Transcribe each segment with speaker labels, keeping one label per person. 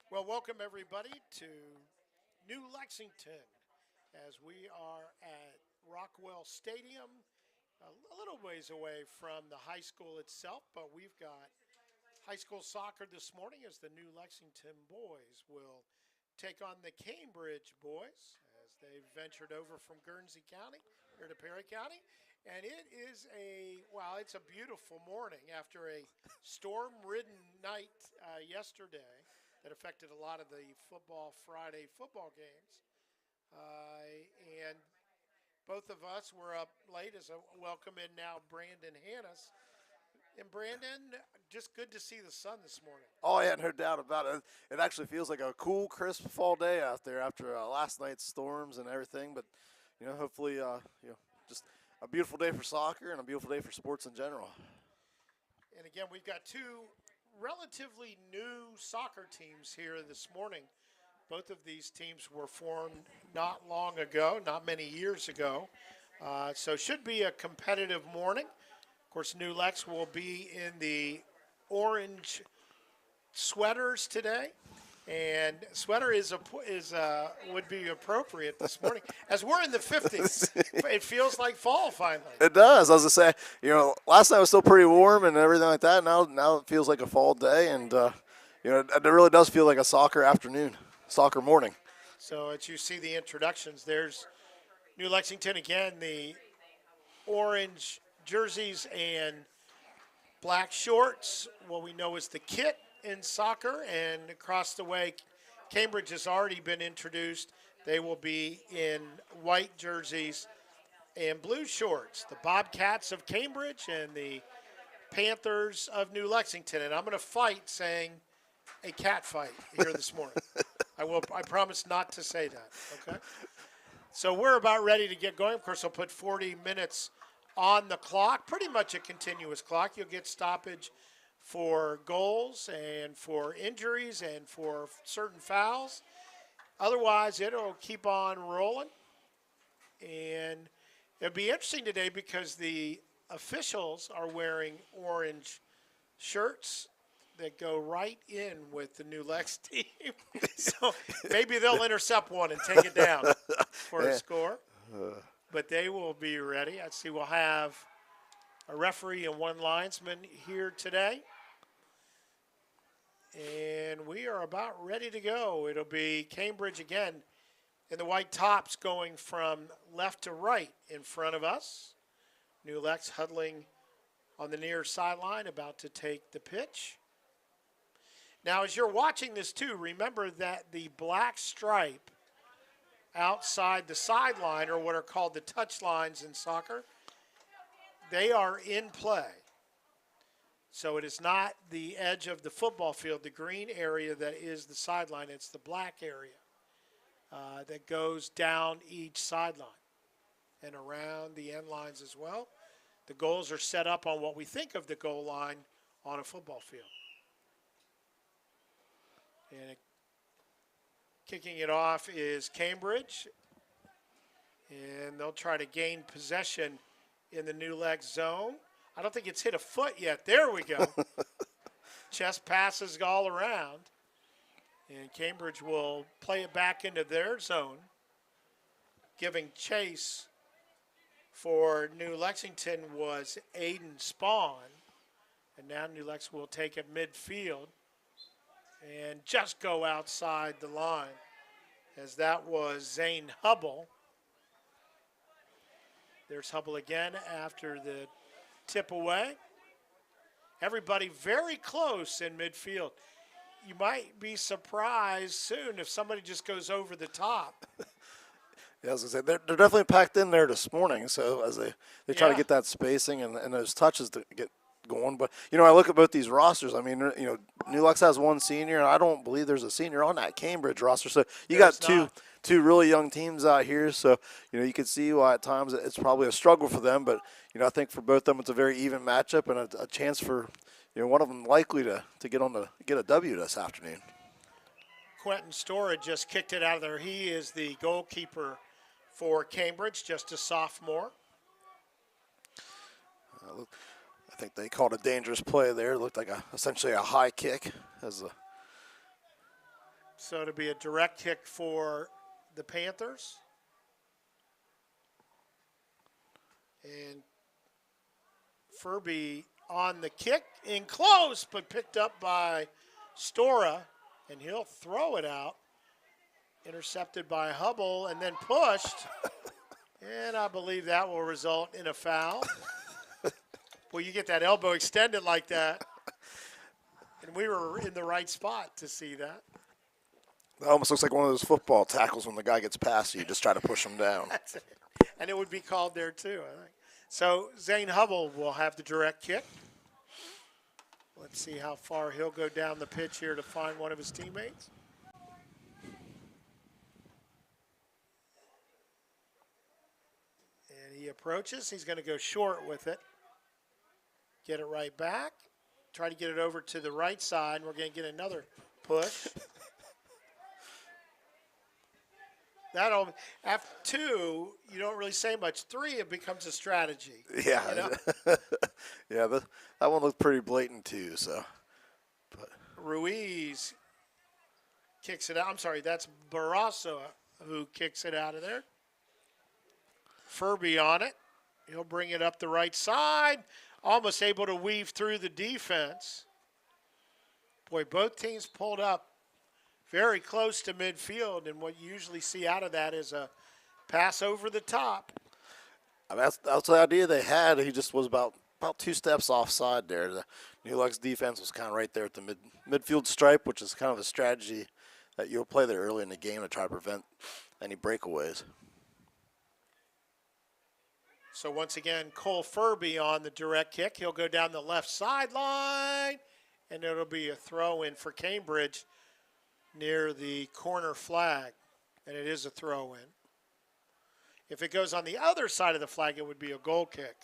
Speaker 1: Well, welcome everybody to New Lexington as we are at Rockwell Stadium, a little ways away from the high school itself, but we've got high school soccer this morning as the New Lexington boys will take on the Cambridge boys as they ventured over from Guernsey County here to Perry County. And it is it's a beautiful morning after a storm ridden night yesterday that affected a lot of the Friday football games. And both of us were up late as I welcome in now Brandon Hannes. And Brandon, just good to see the sun this morning.
Speaker 2: Oh yeah, no doubt about it. It actually feels like a cool, crisp fall day out there after last night's storms and everything. But hopefully, just a beautiful day for soccer and a beautiful day for sports in general.
Speaker 1: And again, we've got two relatively new soccer teams here this morning. Both of these teams were formed not long ago, not many years ago. So should be a competitive morning. Of course, New Lex will be in the orange sweaters today, and sweater would be appropriate this morning as we're in the 50s. It feels like fall finally.
Speaker 2: It does. I was gonna say, last night was still pretty warm and everything like that. Now it feels like a fall day, and it really does feel like a soccer afternoon, soccer morning.
Speaker 1: So as you see the introductions, there's New Lexington again, the orange jerseys and black shorts, what we know is the kit in soccer, and across the way, Cambridge has already been introduced. They will be in white jerseys and blue shorts. The Bobcats of Cambridge and the Panthers of New Lexington. And I'm going to fight saying a cat fight here this morning. I promise not to say that, okay? So we're about ready to get going. Of course, I'll put 40 minutes on the clock, pretty much a continuous clock. You'll get stoppage for goals and for injuries and for certain fouls. Otherwise, it'll keep on rolling. And it'll be interesting today because the officials are wearing orange shirts that go right in with the New Lex team. So maybe they'll intercept one and take it down for a score. But they will be ready. I see we'll have a referee and one linesman here today. And we are about ready to go. It'll be Cambridge again in the white tops going from left to right in front of us. New Lex huddling on the near sideline, about to take the pitch. Now, as you're watching this too, remember that the black stripe outside the sideline, or what are called the touch lines in soccer, they are in play. So it is not the edge of the football field, the green area that is the sideline. It's the black area that goes down each sideline and around the end lines as well. The goals are set up on what we think of the goal line on a football field. And kicking it off is Cambridge, and they'll try to gain possession in the New Lex zone. I don't think it's hit a foot yet. There we go. Chest passes all around, and Cambridge will play it back into their zone, giving chase for New Lexington was Aiden Spawn, and now New Lex will take it midfield and just go outside the line, as that was Zane Hubble. There's Hubble again after the tip away. Everybody very close in midfield. You might be surprised soon if somebody just goes over the top.
Speaker 2: Yeah, as I said, they're definitely packed in there this morning. So as they try to get that spacing and those touches to get going. But, I look at both these rosters. I mean, New Lex has one senior, and I don't believe there's a senior on that Cambridge roster. So you got two really young teams out here. So, you can see why at times it's probably a struggle for them. But, I think for both of them it's a very even matchup and a chance for, one of them likely to get a W this afternoon.
Speaker 1: Quentin Storage just kicked it out of there. He is the goalkeeper for Cambridge, just a sophomore.
Speaker 2: I think they called a dangerous play there. It looked like essentially a high kick as
Speaker 1: So it'll be a direct kick for the Panthers. And Furby on the kick, in close, but picked up by Stora, and he'll throw it out. Intercepted by Hubble and then pushed. And I believe that will result in a foul. Well, you get that elbow extended like that. And we were in the right spot to see that.
Speaker 2: That almost looks like one of those football tackles when the guy gets past you just try to push him down.
Speaker 1: That's it. And it would be called there too, I think. So Zane Hubble will have the direct kick. Let's see how far he'll go down the pitch here to find one of his teammates. And he approaches. He's going to go short with it. Get it right back. Try to get it over to the right side. We're going to get another push. That'll, after 2, you don't really say much. 3, it becomes a strategy.
Speaker 2: Yeah.
Speaker 1: You know?
Speaker 2: Yeah, that one looked pretty blatant too. So, but
Speaker 1: Ruiz kicks it out. I'm sorry, that's Barrasso who kicks it out of there. Furby on it. He'll bring it up the right side. Almost able to weave through the defense. Boy, both teams pulled up very close to midfield, and what you usually see out of that is a pass over the top.
Speaker 2: I mean, that's the idea they had. He just was about 2 steps offside there. The New Lex defense was kind of right there at the midfield stripe, which is kind of a strategy that you'll play there early in the game to try to prevent any breakaways.
Speaker 1: So once again, Cole Furby on the direct kick. He'll go down the left sideline, and it'll be a throw-in for Cambridge near the corner flag, and it is a throw-in. If it goes on the other side of the flag, it would be a goal kick.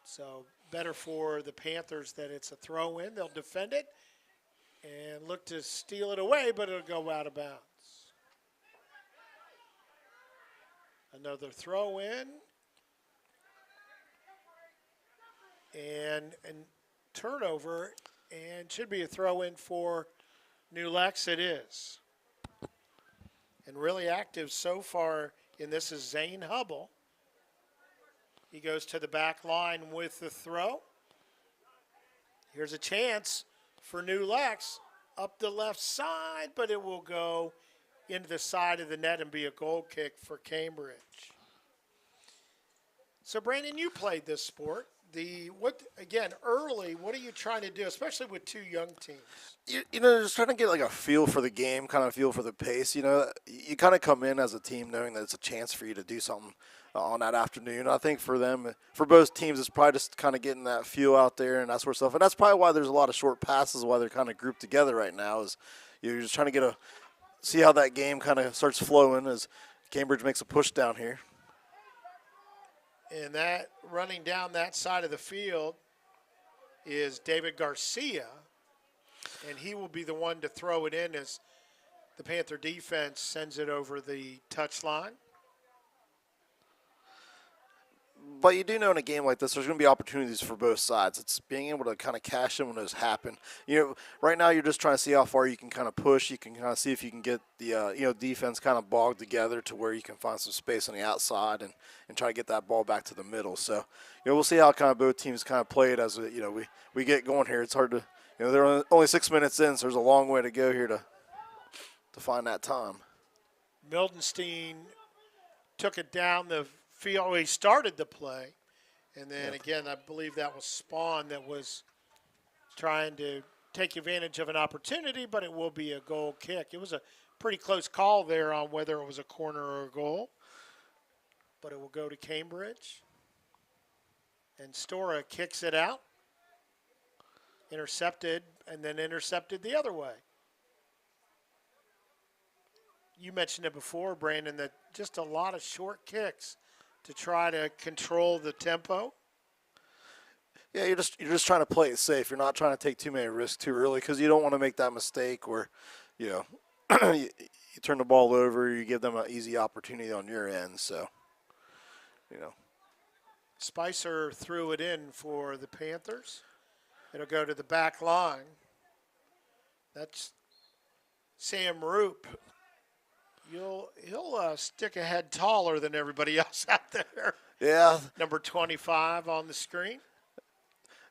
Speaker 1: So better for the Panthers that it's a throw-in. They'll defend it and look to steal it away, but it'll go out of bounds. Another throw-in. And turnover, and should be a throw-in for New Lex. It is. And really active so far in this is Zane Hubble. He goes to the back line with the throw. Here's a chance for New Lex up the left side, but it will go into the side of the net and be a goal kick for Cambridge. So, Brandon, you played this sport. Early, what are you trying to do, especially with 2 young teams?
Speaker 2: You know, just trying to get like a feel for the game, kind of feel for the pace. You know, you kind of come in as a team knowing that it's a chance for you to do something on that afternoon. I think for them, for both teams, it's probably just kind of getting that feel out there and that sort of stuff. And that's probably why there's a lot of short passes, why they're kind of grouped together right now. Is you're just trying to see how that game kind of starts flowing as Cambridge makes a push down here.
Speaker 1: And that running down that side of the field is David Garcia, and he will be the one to throw it in as the Panther defense sends it over the touchline.
Speaker 2: But you do know in a game like this, there's going to be opportunities for both sides. It's being able to kind of cash in when those happen. You know, right now you're just trying to see how far you can kind of push. You can kind of see if you can get the defense kind of bogged together to where you can find some space on the outside and try to get that ball back to the middle. So, we'll see how kind of both teams kind of play it as we get going here. It's hard to, they're only 6 minutes in, so there's a long way to go here to find that time.
Speaker 1: Mildenstein took it down the field. He started the play, and then again, I believe that was Spawn that was trying to take advantage of an opportunity, but it will be a goal kick. It was a pretty close call there on whether it was a corner or a goal, but it will go to Cambridge. And Stora kicks it out, intercepted, and then intercepted the other way. You mentioned it before, Brandon, that just a lot of short kicks to try to control the tempo.
Speaker 2: Yeah, you're just trying to play it safe. You're not trying to take too many risks too early because you don't want to make that mistake where, you turn the ball over, you give them an easy opportunity on your end. So,
Speaker 1: Spicer threw it in for the Panthers. It'll go to the back line. That's Sam Roop. He'll stick a head taller than everybody else out there.
Speaker 2: Yeah,
Speaker 1: Number 25 on the screen.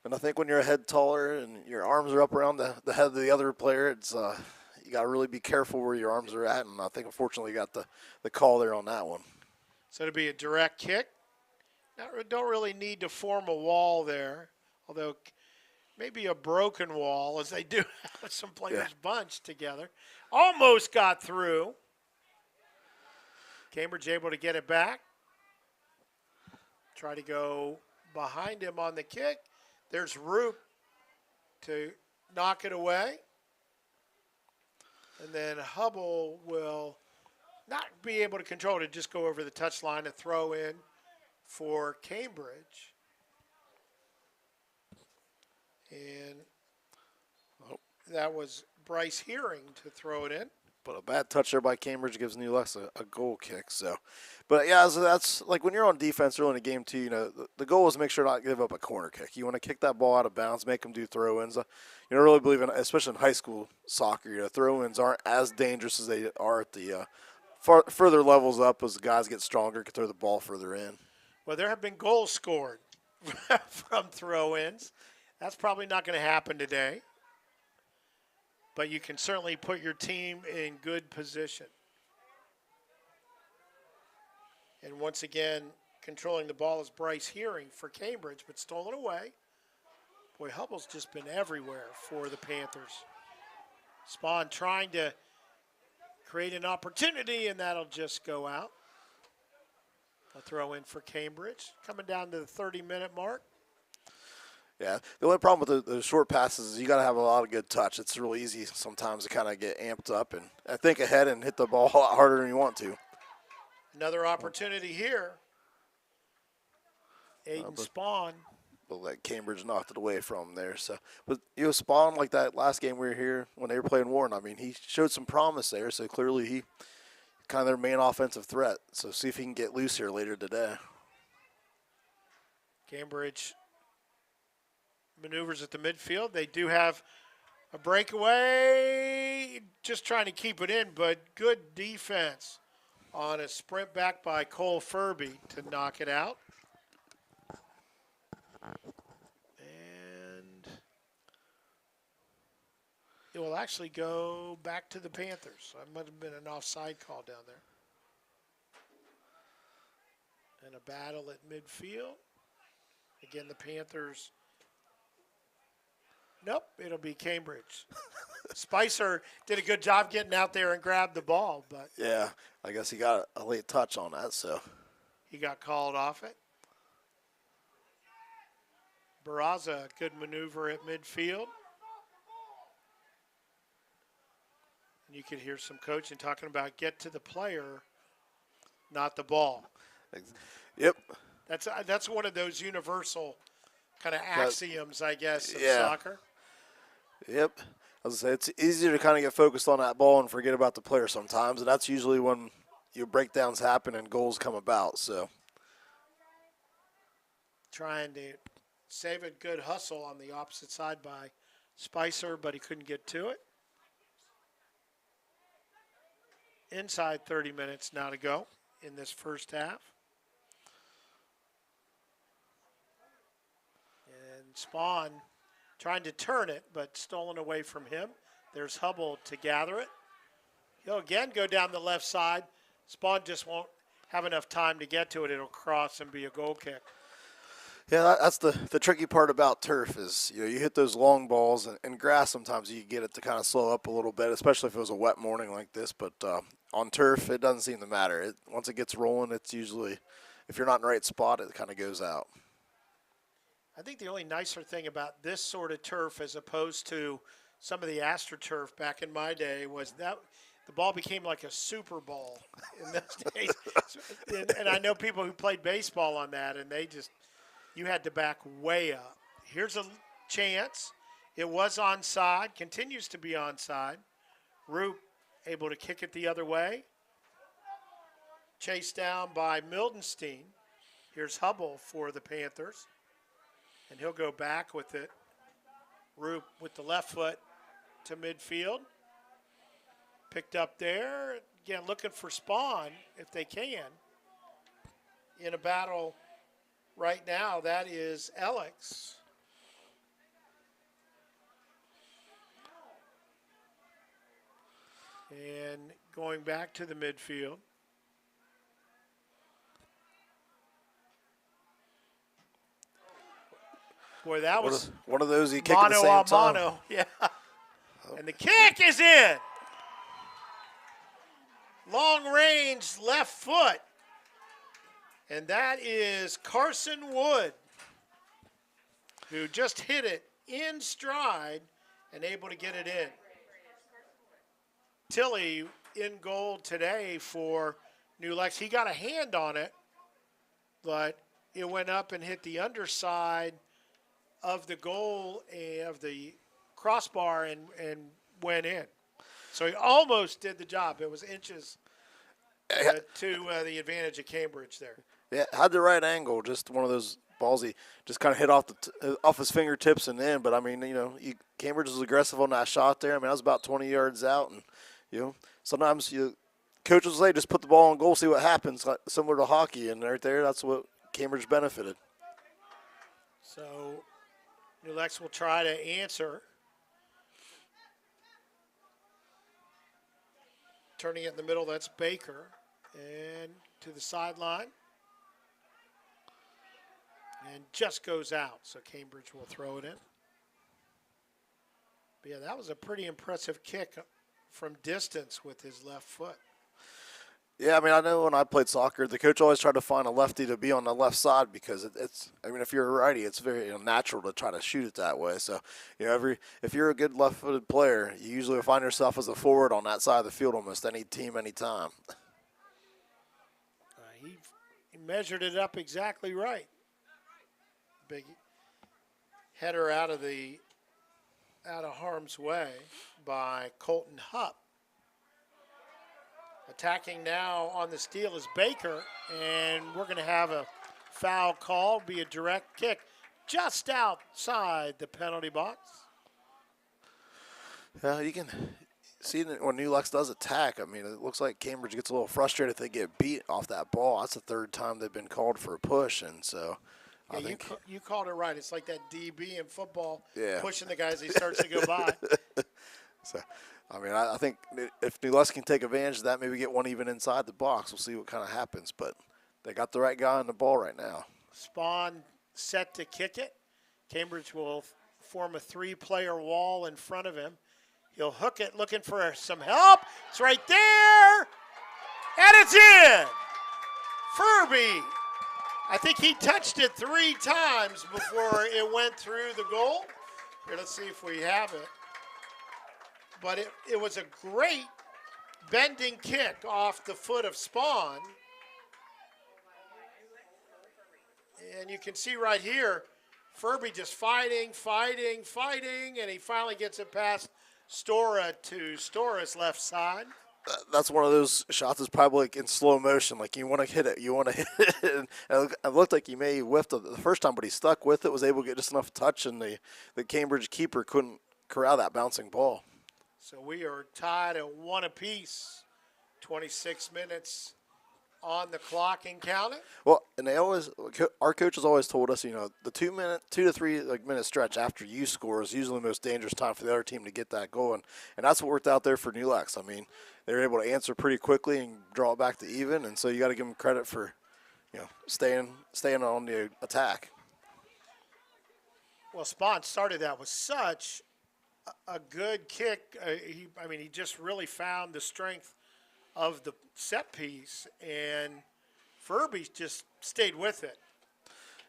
Speaker 2: and I think when you're a head taller and your arms are up around the head of the other player, it's you got to really be careful where your arms are at. And I think unfortunately you got the call there on that one.
Speaker 1: So it'll be a direct kick. Don't really need to form a wall there, although maybe a broken wall, as they do have some players bunched together. Almost got through. Cambridge able to get it back. Try to go behind him on the kick. There's Roop to knock it away. And then Hubble will not be able to control it, just go over the touchline and throw in for Cambridge. And that was Bryce Hearing to throw it in.
Speaker 2: But a bad touch there by Cambridge gives New Lex a goal kick. So, but yeah, so that's like when you're on defense early in a game too. You know, the goal is to make sure not to give up a corner kick. You want to kick that ball out of bounds, make them do throw-ins. You know, really believe in, especially in high school soccer. You know, throw-ins aren't as dangerous as they are at the further levels up as the guys get stronger, can throw the ball further in.
Speaker 1: Well, there have been goals scored from throw-ins. That's probably not going to happen today. But you can certainly put your team in good position. And once again, controlling the ball is Bryce Hearing for Cambridge, but stolen away. Boy, Hubble's just been everywhere for the Panthers. Spawn trying to create an opportunity, and that'll just go out. A throw in for Cambridge. Coming down to the 30-minute mark.
Speaker 2: Yeah, the only problem with the short passes is you got to have a lot of good touch. It's real easy sometimes to kind of get amped up and think ahead and hit the ball a lot harder than you want to.
Speaker 1: Another opportunity here. Aiden Spawn.
Speaker 2: But that Cambridge knocked it away from there. So, but you know, Spawn, like that last game we were here when they were playing Warren, I mean, he showed some promise there. So clearly he kind of their main offensive threat. So see if he can get loose here later today.
Speaker 1: Cambridge maneuvers at the midfield. They do have a breakaway, just trying to keep it in, but good defense on a sprint back by Cole Furby to knock it out. And it will actually go back to the Panthers. That might have been an offside call down there. And a battle at midfield. Again, the Panthers. Nope, it'll be Cambridge. Spicer did a good job getting out there and grabbed the ball, but
Speaker 2: Yeah, I guess he got a late touch on that, so.
Speaker 1: he got called off it. Barraza, good maneuver at midfield. And you could hear some coaching talking about get to the player, not the ball.
Speaker 2: Yep.
Speaker 1: That's one of those universal kind of axioms, I guess, of
Speaker 2: Yeah.
Speaker 1: soccer.
Speaker 2: Yep. As I say, it's easier to kind of get focused on that ball and forget about the player sometimes, and that's usually when your breakdowns happen and goals come about. So
Speaker 1: Trying to save a good hustle on the opposite side by Spicer, but he couldn't get to it. Inside 30 minutes now to go in this first half. And Spawn trying to turn it, but stolen away from him. There's Hubble to gather it. He'll again go down the left side. Spawn just won't have enough time to get to it. It'll cross and be a goal kick.
Speaker 2: yeah, that's the tricky part about turf is you hit those long balls and grass. Sometimes you get it to kind of slow up a little bit, especially if it was a wet morning like this. But on turf, it doesn't seem to matter. Once it gets rolling, it's usually if you're not in the right spot, it kind of goes out.
Speaker 1: I think the only nicer thing about this sort of turf as opposed to some of the AstroTurf back in my day was that the ball became like a Super Bowl in those days. And I know people who played baseball on that, and you had to back way up. Here's a chance. It was onside, continues to be onside. Roop able to kick it the other way. Chased down by Mildenstein. Here's Hubble for the Panthers. And he'll go back with it. Roop with the left foot to midfield. Picked up there. Again, looking for Spawn if they can. In a battle right now, that is Alex. And going back to the midfield. Boy, that was
Speaker 2: one of those you kick at the same
Speaker 1: mano a
Speaker 2: time.
Speaker 1: mano. Yeah. And the kick is in. Long range left foot. And that is Carson Wood, who just hit it in stride and able to get it in. Tilly in goal today for New Lex. He got a hand on it, but it went up and hit the underside of the goal, of the crossbar, and went in. So he almost did the job. It was inches to the advantage of Cambridge there.
Speaker 2: Yeah, had the right angle. Just one of those balls he just kind of hit off his fingertips and in. But, I mean, Cambridge was aggressive on that shot there. I mean, that was about 20 yards out. And, sometimes coaches will say just put the ball on goal, see what happens, like, similar to hockey. And right there, that's what Cambridge benefited.
Speaker 1: So New Lex will try to answer. Turning it in the middle, that's Baker. And to the sideline. And just goes out, so Cambridge will throw it in. But yeah, that was a pretty impressive kick from distance with his left foot.
Speaker 2: Yeah, I mean, I know when I played soccer, the coach always tried to find a lefty to be on the left side because if you're a righty, it's very natural to try to shoot it that way. So, if you're a good left-footed player, you usually find yourself as a forward on that side of the field almost any team, any time.
Speaker 1: He measured it up exactly right. Big header out of harm's way by Colton Hupp. Attacking now on the steal is Baker, and we're going to have a foul call, be a direct kick just outside the penalty box.
Speaker 2: Yeah, you can see that when New Lex does attack. I mean, it looks like Cambridge gets a little frustrated if they get beat off that ball. That's the third time they've been called for a push, and so
Speaker 1: yeah,
Speaker 2: I think
Speaker 1: you called it right. It's like that DB in football
Speaker 2: yeah.
Speaker 1: pushing the guys he starts to go by.
Speaker 2: So, I mean, I think if New Lex can take advantage of that, maybe get one even inside the box. We'll see what kind of happens. But they got the right guy on the ball right now.
Speaker 1: Spawn set to kick it. Cambridge will form a three-player wall in front of him. He'll hook it, looking for some help. It's right there, and it's in. Furby. I think he touched it 3 times before it went through the goal. Here, let's see if we have it. But it was a great bending kick off the foot of Spawn. And you can see right here, Furby just fighting, and he finally gets it past Stora to Stora's left side.
Speaker 2: That's one of those shots that's probably like in slow motion. Like you want to hit it. And it looked like he may have whiffed it the first time, but he stuck with it, was able to get just enough touch, and the Cambridge keeper couldn't corral that bouncing ball.
Speaker 1: So we are tied at 1 apiece. 26 minutes on the clock and counting.
Speaker 2: Well, and our coaches always told us, the 2 to 3 minute stretch after you score is usually the most dangerous time for the other team to get that goal, and that's what worked out there for New Lex. I mean, they were able to answer pretty quickly and draw it back to even, and so you got to give them credit for, staying on the attack.
Speaker 1: Well, Spawn started that with such a good kick. He just really found the strength of the set piece, and Furby just stayed with it.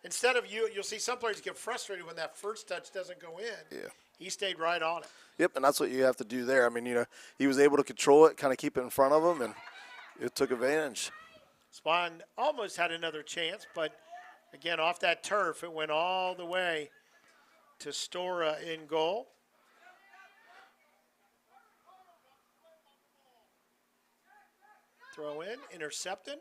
Speaker 1: Instead of you'll see some players get frustrated when that first touch doesn't go in.
Speaker 2: Yeah.
Speaker 1: He stayed right on it.
Speaker 2: Yep, and that's what you have to do there. I mean, he was able to control it, kind of keep it in front of him, and it took advantage.
Speaker 1: Spawn almost had another chance, but again, off that turf, it went all the way to Stora in goal. Throw in, intercepted.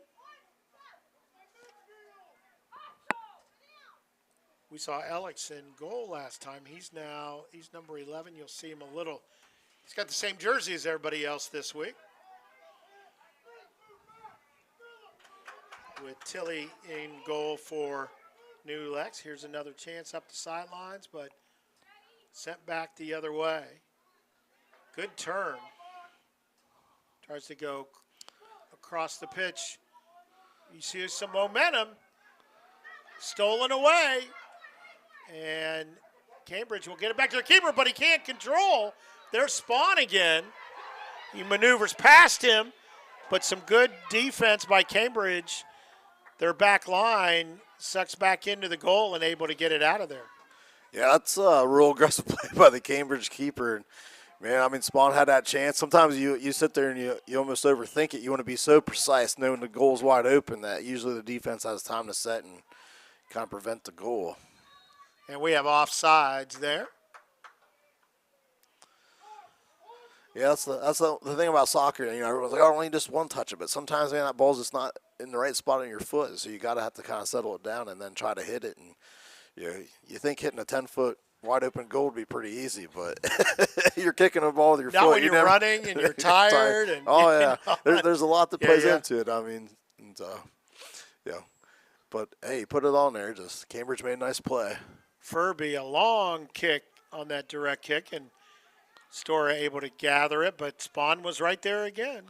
Speaker 1: We saw Alex in goal last time. He's number 11. You'll see him a little He's got the same jersey as everybody else this week. With Tilly in goal for New Lex. Here's another chance up the sidelines, but sent back the other way. Good turn. Tries to go across the pitch. You see some momentum. Stolen away. And Cambridge will get it back to their keeper, but he can't control their spawn again. He maneuvers past him, but some good defense by Cambridge. Their back line sucks back into the goal and able to get it out of there.
Speaker 2: Yeah, that's a real aggressive play by the Cambridge keeper. And man, I mean, Spawn had that chance. Sometimes you sit there and you almost overthink it. You want to be so precise knowing the goal's wide open that usually the defense has time to set and kind of prevent the goal.
Speaker 1: And we have offsides there.
Speaker 2: Yeah, that's the thing about soccer. You know, everyone's like, oh, only just one touch of it. Sometimes, man, that ball's just not in the right spot on your foot, so you got to have to kind of settle it down and then try to hit it. And you think hitting a 10-foot wide open goal would be pretty easy, but you're kicking a ball with your foot.
Speaker 1: Now when you're running and you're tired. And,
Speaker 2: oh, yeah.
Speaker 1: You know,
Speaker 2: There's a lot that plays into it. I mean, and, yeah. But, hey, put it on there. Just Cambridge made a nice play.
Speaker 1: Furby, a long kick on that direct kick, and Stora able to gather it, but Spawn was right there again.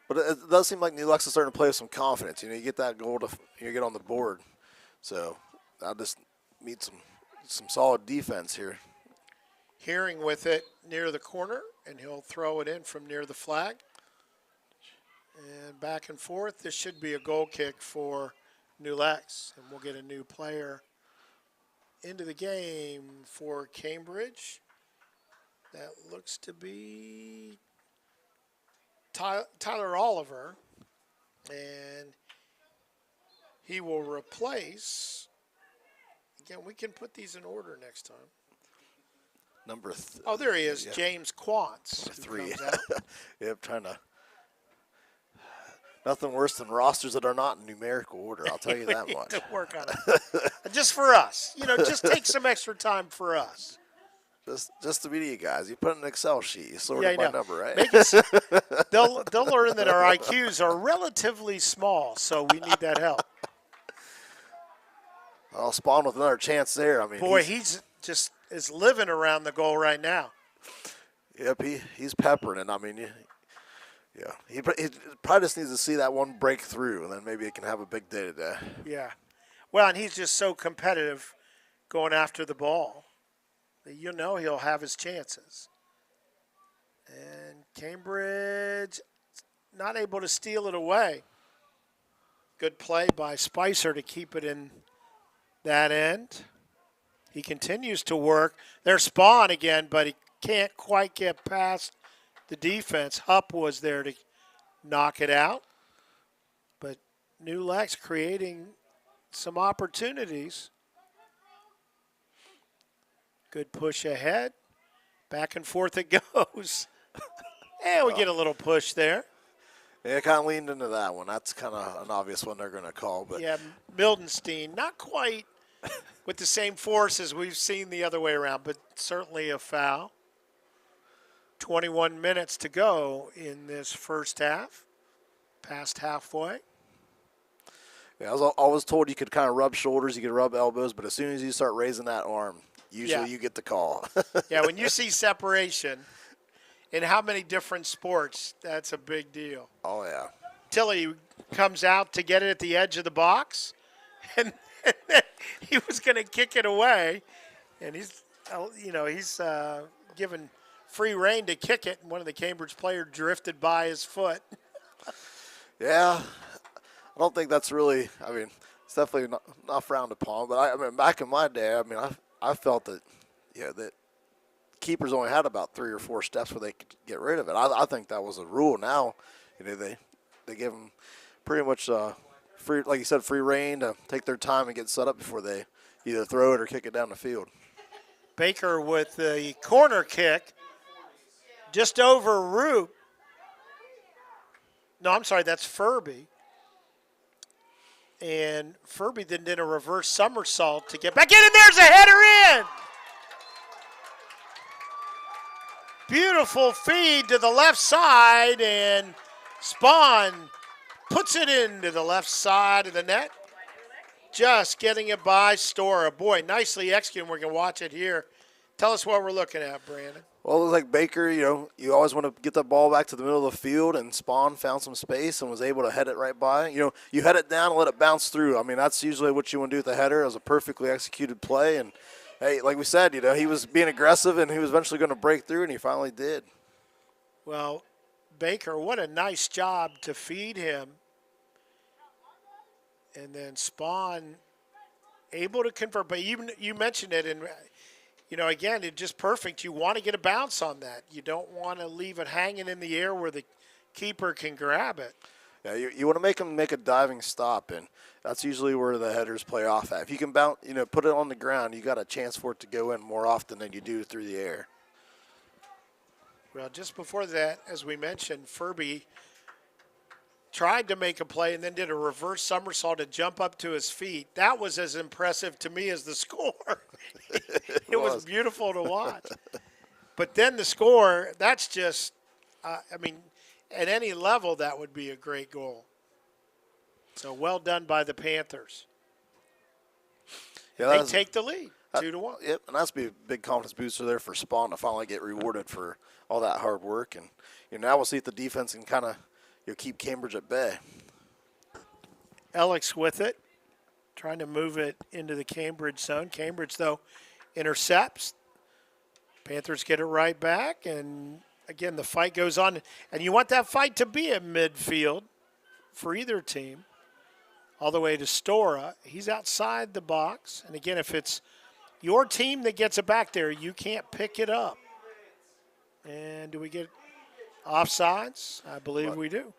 Speaker 2: But it does seem like New Lex is starting to play with some confidence. You know, you get that goal you get on the board. So I just need some solid defense here.
Speaker 1: Hearing with it near the corner, and he'll throw it in from near the flag. And back and forth. This should be a goal kick for New Lex, and we'll get a new player into the game for Cambridge. That looks to be Tyler Oliver, and he will replace. Again, we can put these in order next time.
Speaker 2: Oh,
Speaker 1: there he is,
Speaker 2: yeah.
Speaker 1: James Quantz.
Speaker 2: Number 3. Yep, trying to. Nothing worse than rosters that are not in numerical order. I'll tell you that much.
Speaker 1: To work on it, just for us. You know, just take some extra time for us.
Speaker 2: Just to be you guys. You put in an Excel sheet. You sort
Speaker 1: it
Speaker 2: by number, right?
Speaker 1: They'll learn that our IQs are relatively small, so we need that help.
Speaker 2: I'll Spawn with another chance there. I mean,
Speaker 1: boy, he's just is living around the goal right now.
Speaker 2: Yep, he's peppering it. I mean, yeah, he probably just needs to see that one break through, and then maybe he can have a big day today.
Speaker 1: Yeah, well, and he's just so competitive going after the ball. You know he'll have his chances. And Cambridge not able to steal it away. Good play by Spicer to keep it in that end. He continues to work. There's Spawn again, but he can't quite get past the defense. Hupp was there to knock it out. But New Lex creating some opportunities. Good push ahead. Back and forth it goes. And we get a little push there.
Speaker 2: Yeah, kind of leaned into that one. That's kind of an obvious one they're going to call. But
Speaker 1: yeah, Mildenstein, not quite with the same force as we've seen the other way around, but certainly a foul. 21 minutes to go in this first half. Past halfway.
Speaker 2: Yeah, I was told you could kind of rub shoulders, you could rub elbows, but as soon as you start raising that arm, usually you get the call.
Speaker 1: Yeah, when you see separation in how many different sports, that's a big deal.
Speaker 2: Oh, yeah.
Speaker 1: Tilly comes out to get it at the edge of the box, and then he was going to kick it away, and he's given free rein to kick it, and one of the Cambridge players drifted by his foot.
Speaker 2: Yeah, I don't think that's really. I mean, it's definitely not frowned upon. But I mean, back in my day, I mean, I felt that, that keepers only had about 3 or 4 steps where they could get rid of it. I think that was a rule. Now, they give them pretty much free, like you said, free rein to take their time and get set up before they either throw it or kick it down the field.
Speaker 1: Baker with the corner kick, just over Roop. No, I'm sorry, that's Furby. And Furby then did a reverse somersault to get back in, and there's a header in. Beautiful feed to the left side, and Spawn puts it into the left side of the net. Just getting it by Stora. Boy, nicely executed. We're going to watch it here. Tell us what we're looking at, Brandon.
Speaker 2: Well, it was like Baker, you always want to get the ball back to the middle of the field, and Spawn found some space and was able to head it right by. You head it down and let it bounce through. I mean, that's usually what you want to do with the header. It was a perfectly executed play, and, hey, like we said, he was being aggressive, and he was eventually going to break through, and he finally did.
Speaker 1: Well, Baker, what a nice job to feed him. And then Spawn able to convert. But you mentioned it, and again, it's just perfect. You want to get a bounce on that. You don't want to leave it hanging in the air where the keeper can grab it.
Speaker 2: Yeah, you want to make him make a diving stop, and that's usually where the headers play off at. If you can bounce, put it on the ground, you got a chance for it to go in more often than you do through the air.
Speaker 1: Well, just before that, as we mentioned, Furby tried to make a play and then did a reverse somersault to jump up to his feet. That was as impressive to me as the score. It was beautiful to watch. But then the score, that's just, at any level, that would be a great goal. So well done by the Panthers.
Speaker 2: Yeah,
Speaker 1: they take the lead, 2-1.
Speaker 2: Yep, and that's be a big confidence booster there for Spawn to finally get rewarded for all that hard work. And now we'll see if the defense can kind of keep Cambridge at bay.
Speaker 1: Alex with it, trying to move it into the Cambridge zone. Cambridge, though, intercepts. Panthers get it right back, and again, the fight goes on. And you want that fight to be at midfield for either team. All the way to Stora. He's outside the box. And again, if it's your team that gets it back there, you can't pick it up. And do we get offsides? I believe we do.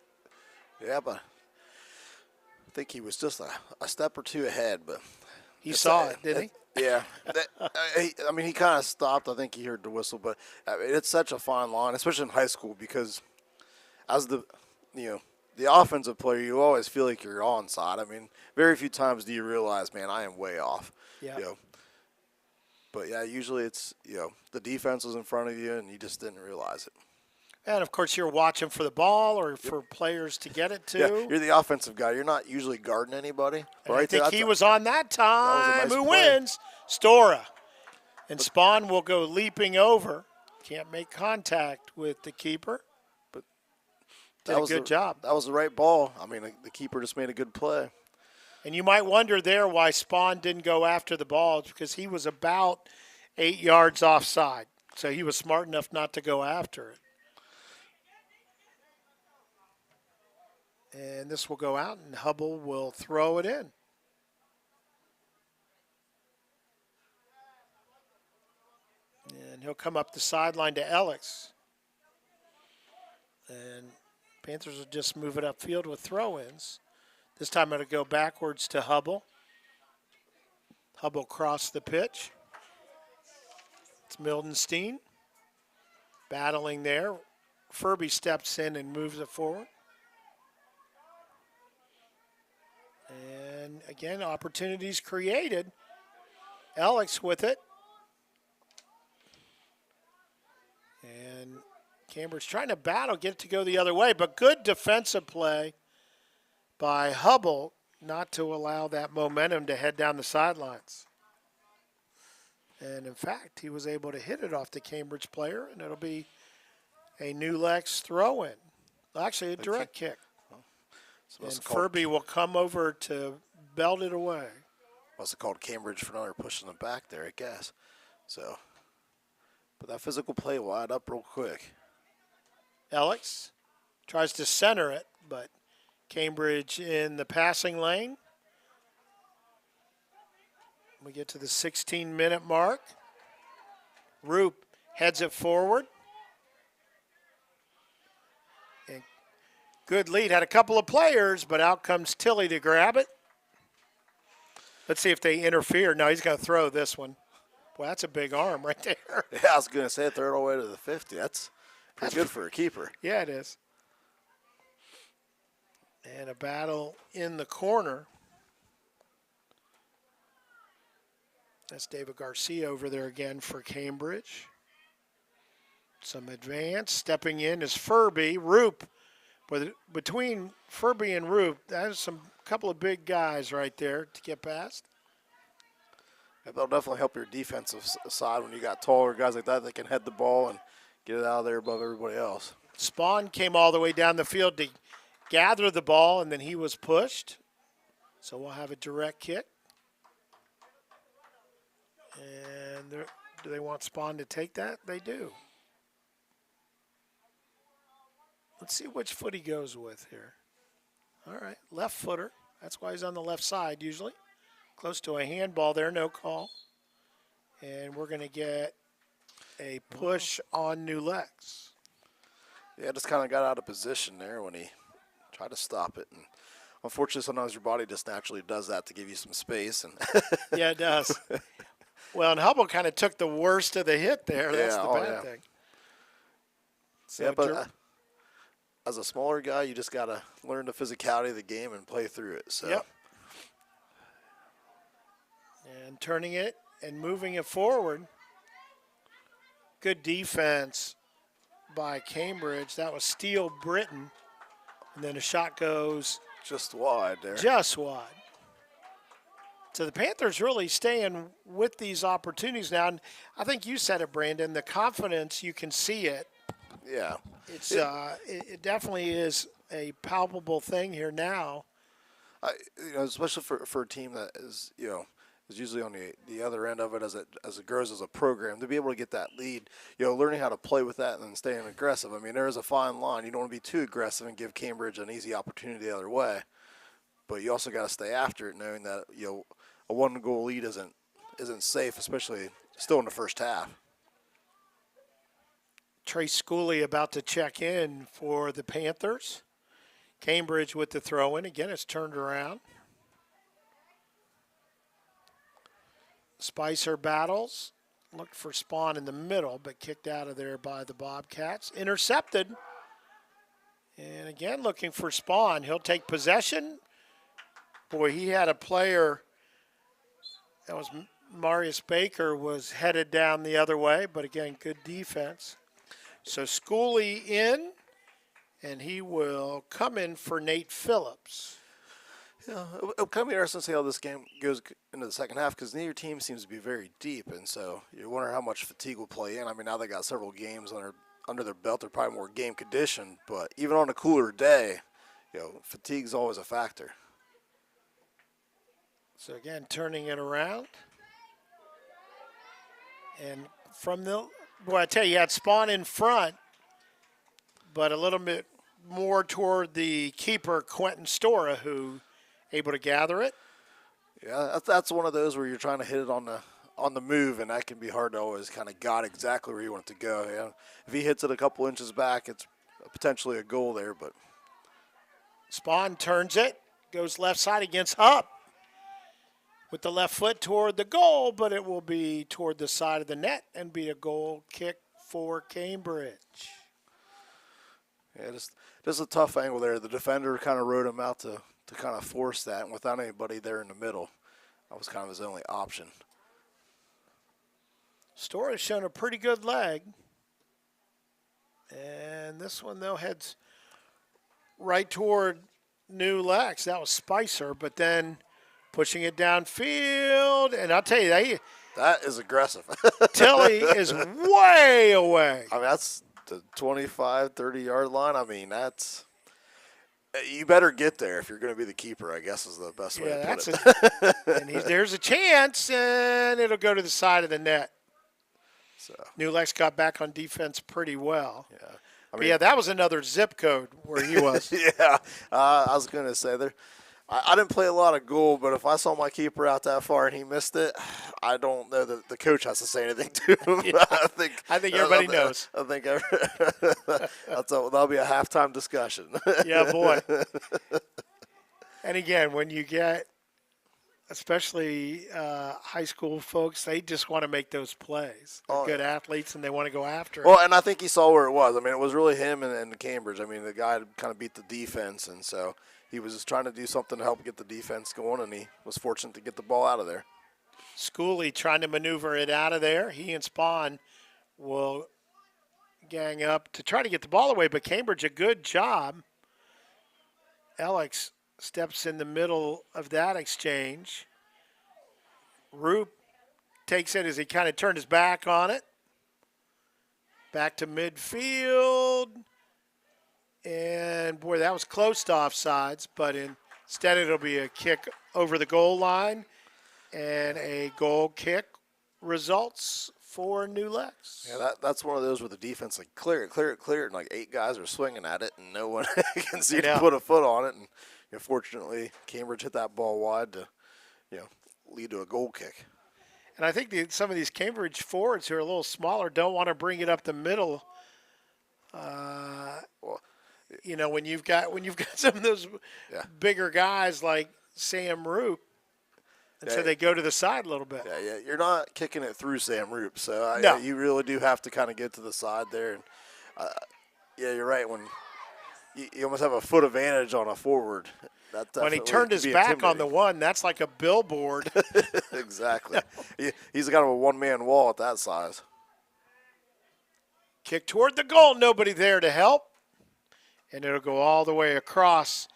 Speaker 2: Yeah, but I think he was just a step or two ahead. But
Speaker 1: he saw it, didn't he?
Speaker 2: Yeah. He kind of stopped. I think he heard the whistle. But it's such a fine line, especially in high school, because as the offensive player, you always feel like you're onside. Very few times do you realize, man, I am way off.
Speaker 1: Yeah.
Speaker 2: But, yeah, usually it's, the defense was in front of you, and you just didn't realize it.
Speaker 1: And, of course, you're watching for the ball or for players to get it to.
Speaker 2: Yeah, you're the offensive guy. You're not usually guarding anybody.
Speaker 1: Right, I think he was on that time.
Speaker 2: That was a nice
Speaker 1: Who
Speaker 2: play.
Speaker 1: wins? Stora. And Spawn will go leaping over. Can't make contact with the keeper. But did a good job.
Speaker 2: That was the right ball. The keeper just made a good play.
Speaker 1: And you might wonder there why Spawn didn't go after the ball, because he was about 8 yards offside. So he was smart enough not to go after it. And this will go out, and Hubble will throw it in. And he'll come up the sideline to Alex. And Panthers will just move it upfield with throw-ins. This time it'll go backwards to Hubble. Hubble crossed the pitch. It's Mildenstein battling there. Furby steps in and moves it forward. And again, opportunities created. Alex with it. And Cambridge trying to battle, get it to go the other way, but good defensive play by Hubble not to allow that momentum to head down the sidelines. And in fact, he was able to hit it off the Cambridge player, and it'll be a new Lex throw-in. Actually, a direct kick. And Furby will come over to belt it away.
Speaker 2: Must have called Cambridge for another push in the back there, I guess. So, but that physical play will add up real quick.
Speaker 1: Alex tries to center it, but Cambridge in the passing lane. We get to the 16-minute mark. Roop heads it forward. And good lead. Had a couple of players, but out comes Tilly to grab it. Let's see if they interfere. No, he's going to throw this one. Boy, that's a big arm right there.
Speaker 2: Yeah, I was going to say throw it all the way to the 50. That's pretty good for a keeper.
Speaker 1: Yeah, it is. And a battle in the corner. That's David Garcia over there again for Cambridge. Some advance. Stepping in is Furby. Roop. But between Furby and Roop, that's some couple of big guys right there to get past.
Speaker 2: Yeah, that'll definitely help your defensive side when you got taller guys like that can head the ball and get it out of there above everybody else.
Speaker 1: Spawn came all the way down the field to gather the ball, and then he was pushed. So we'll have a direct kick. And do they want Spawn to take that? They do. Let's see which foot he goes with here. All right, left footer. That's why he's on the left side usually. Close to a handball there, no call. And we're going to get a push on New Lex.
Speaker 2: Yeah, just kind of got out of position there when he tried to stop it. And unfortunately, sometimes your body just naturally does that to give you some space. And
Speaker 1: yeah, it does. Well, and Hubble kind of took the worst of the hit there. That's the bad thing. So
Speaker 2: yeah, but as a smaller guy, you just got to learn the physicality of the game and play through it. So.
Speaker 1: Yep. And turning it and moving it forward. Good defense by Cambridge. That was Steele Britton. And then a shot goes
Speaker 2: just wide there.
Speaker 1: Just wide. So the Panthers really staying with these opportunities now. And I think you said it, Brandon, the confidence, you can see it.
Speaker 2: Yeah.
Speaker 1: It's it definitely is a palpable thing here now.
Speaker 2: Especially for a team that is, is usually on the other end of it as it grows as a program, to be able to get that lead, learning how to play with that and then staying aggressive. I mean, there is a fine line. You don't want to be too aggressive and give Cambridge an easy opportunity the other way, but you also got to stay after it, knowing that a 1-goal lead isn't safe, especially still in the first half.
Speaker 1: Trace Schooley about to check in for the Panthers. Cambridge with the throw in. Again, it's turned around. Spicer battles. Looked for Spawn in the middle, but kicked out of there by the Bobcats. Intercepted. And again, looking for Spawn. He'll take possession. Boy, he had a player, that was Marius Baker, was headed down the other way, but again, good defense. So Schooley in, and he will come in for Nate Phillips.
Speaker 2: Yeah, it'll kind of be interesting to see how this game goes into the second half, because neither team seems to be very deep, and so you wonder how much fatigue will play in. I mean, now they got several games under their belt. They're probably more game conditioned, but even on a cooler day, fatigue's always a factor.
Speaker 1: So again, turning it around. And from I tell you, had Spawn in front, but a little bit more toward the keeper, Quentin Stora, who able to gather it.
Speaker 2: Yeah, that's one of those where you're trying to hit it on the move, and that can be hard to always kind of got exactly where you want it to go. If he hits it a couple inches back, it's potentially a goal there. But
Speaker 1: Spawn turns it, goes left side against Hupp with the left foot toward the goal, but it will be toward the side of the net and be a goal kick for Cambridge.
Speaker 2: Yeah, just a tough angle there. The defender kind of rode him out to kind of force that, and without anybody there in the middle, that was kind of his only option.
Speaker 1: Stora's shown a pretty good leg. And this one, though, heads right toward New Lex. That was Spicer, but then pushing it downfield. And I'll tell you,
Speaker 2: that is aggressive.
Speaker 1: Tilly is way away.
Speaker 2: I mean, that's the 25, 30-yard line. I mean, you better get there if you're going to be the keeper, I guess is the best way to put it.
Speaker 1: And there's a chance, and it'll go to the side of the net.
Speaker 2: So
Speaker 1: New Lex got back on defense pretty well.
Speaker 2: Yeah.
Speaker 1: Yeah, that was another zip code where he was.
Speaker 2: Yeah, I was going to say there. I didn't play a lot of goal, but if I saw my keeper out that far and he missed it, I don't know that the coach has to say anything to him.
Speaker 1: Yeah. I think everybody knows.
Speaker 2: I think that'll be a halftime discussion.
Speaker 1: Yeah, boy. And again, when you get, especially high school folks, they just want to make those plays. They're good athletes, and they want to go after it.
Speaker 2: Well, and I think he saw where it was. I mean, it was really him and Cambridge. I mean, the guy kind of beat the defense, and so he was just trying to do something to help get the defense going, and he was fortunate to get the ball out of there.
Speaker 1: Schooley trying to maneuver it out of there. He and Spawn will gang up to try to get the ball away, but Cambridge, a good job. Alex steps in the middle of that exchange. Roop takes it as he kind of turned his back on it. Back to midfield. And, boy, that was close to offsides, but instead it'll be a kick over the goal line, and a goal kick results for New Lex.
Speaker 2: Yeah, that's one of those where the defense, like, clear it, and, like, 8 guys are swinging at it, and no one can seem to put a foot on it. And, fortunately, Cambridge hit that ball wide to, lead to a goal kick.
Speaker 1: And I think some of these Cambridge forwards who are a little smaller don't want to bring it up the middle. When you've got some of those bigger guys like Sam Roop, and so they go to the side a little bit.
Speaker 2: Yeah, you're not kicking it through Sam Roop, so
Speaker 1: no.
Speaker 2: You really do have to kind of get to the side there. And you're right. When you almost have a foot advantage on a forward.
Speaker 1: When he turned his back on the one, that's like a billboard.
Speaker 2: Exactly. He's kind of a one-man wall at that size.
Speaker 1: Kick toward the goal, nobody there to help. And it'll go all the way across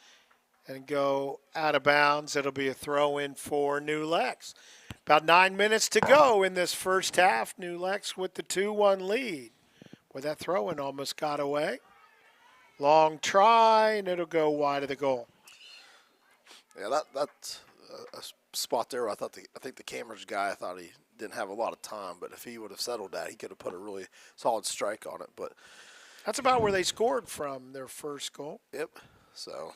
Speaker 1: and go out of bounds. It'll be a throw-in for New Lex. About 9 minutes to go in this first half. New Lex with the 2-1 lead. Where that throw-in almost got away. Long try, and it'll go wide of the goal.
Speaker 2: Yeah, that's a spot there where I think the Cambridge guy, I thought he didn't have a lot of time, but if he would have settled that, he could have put a really solid strike on it. But
Speaker 1: that's about where they scored from their first goal.
Speaker 2: Yep. So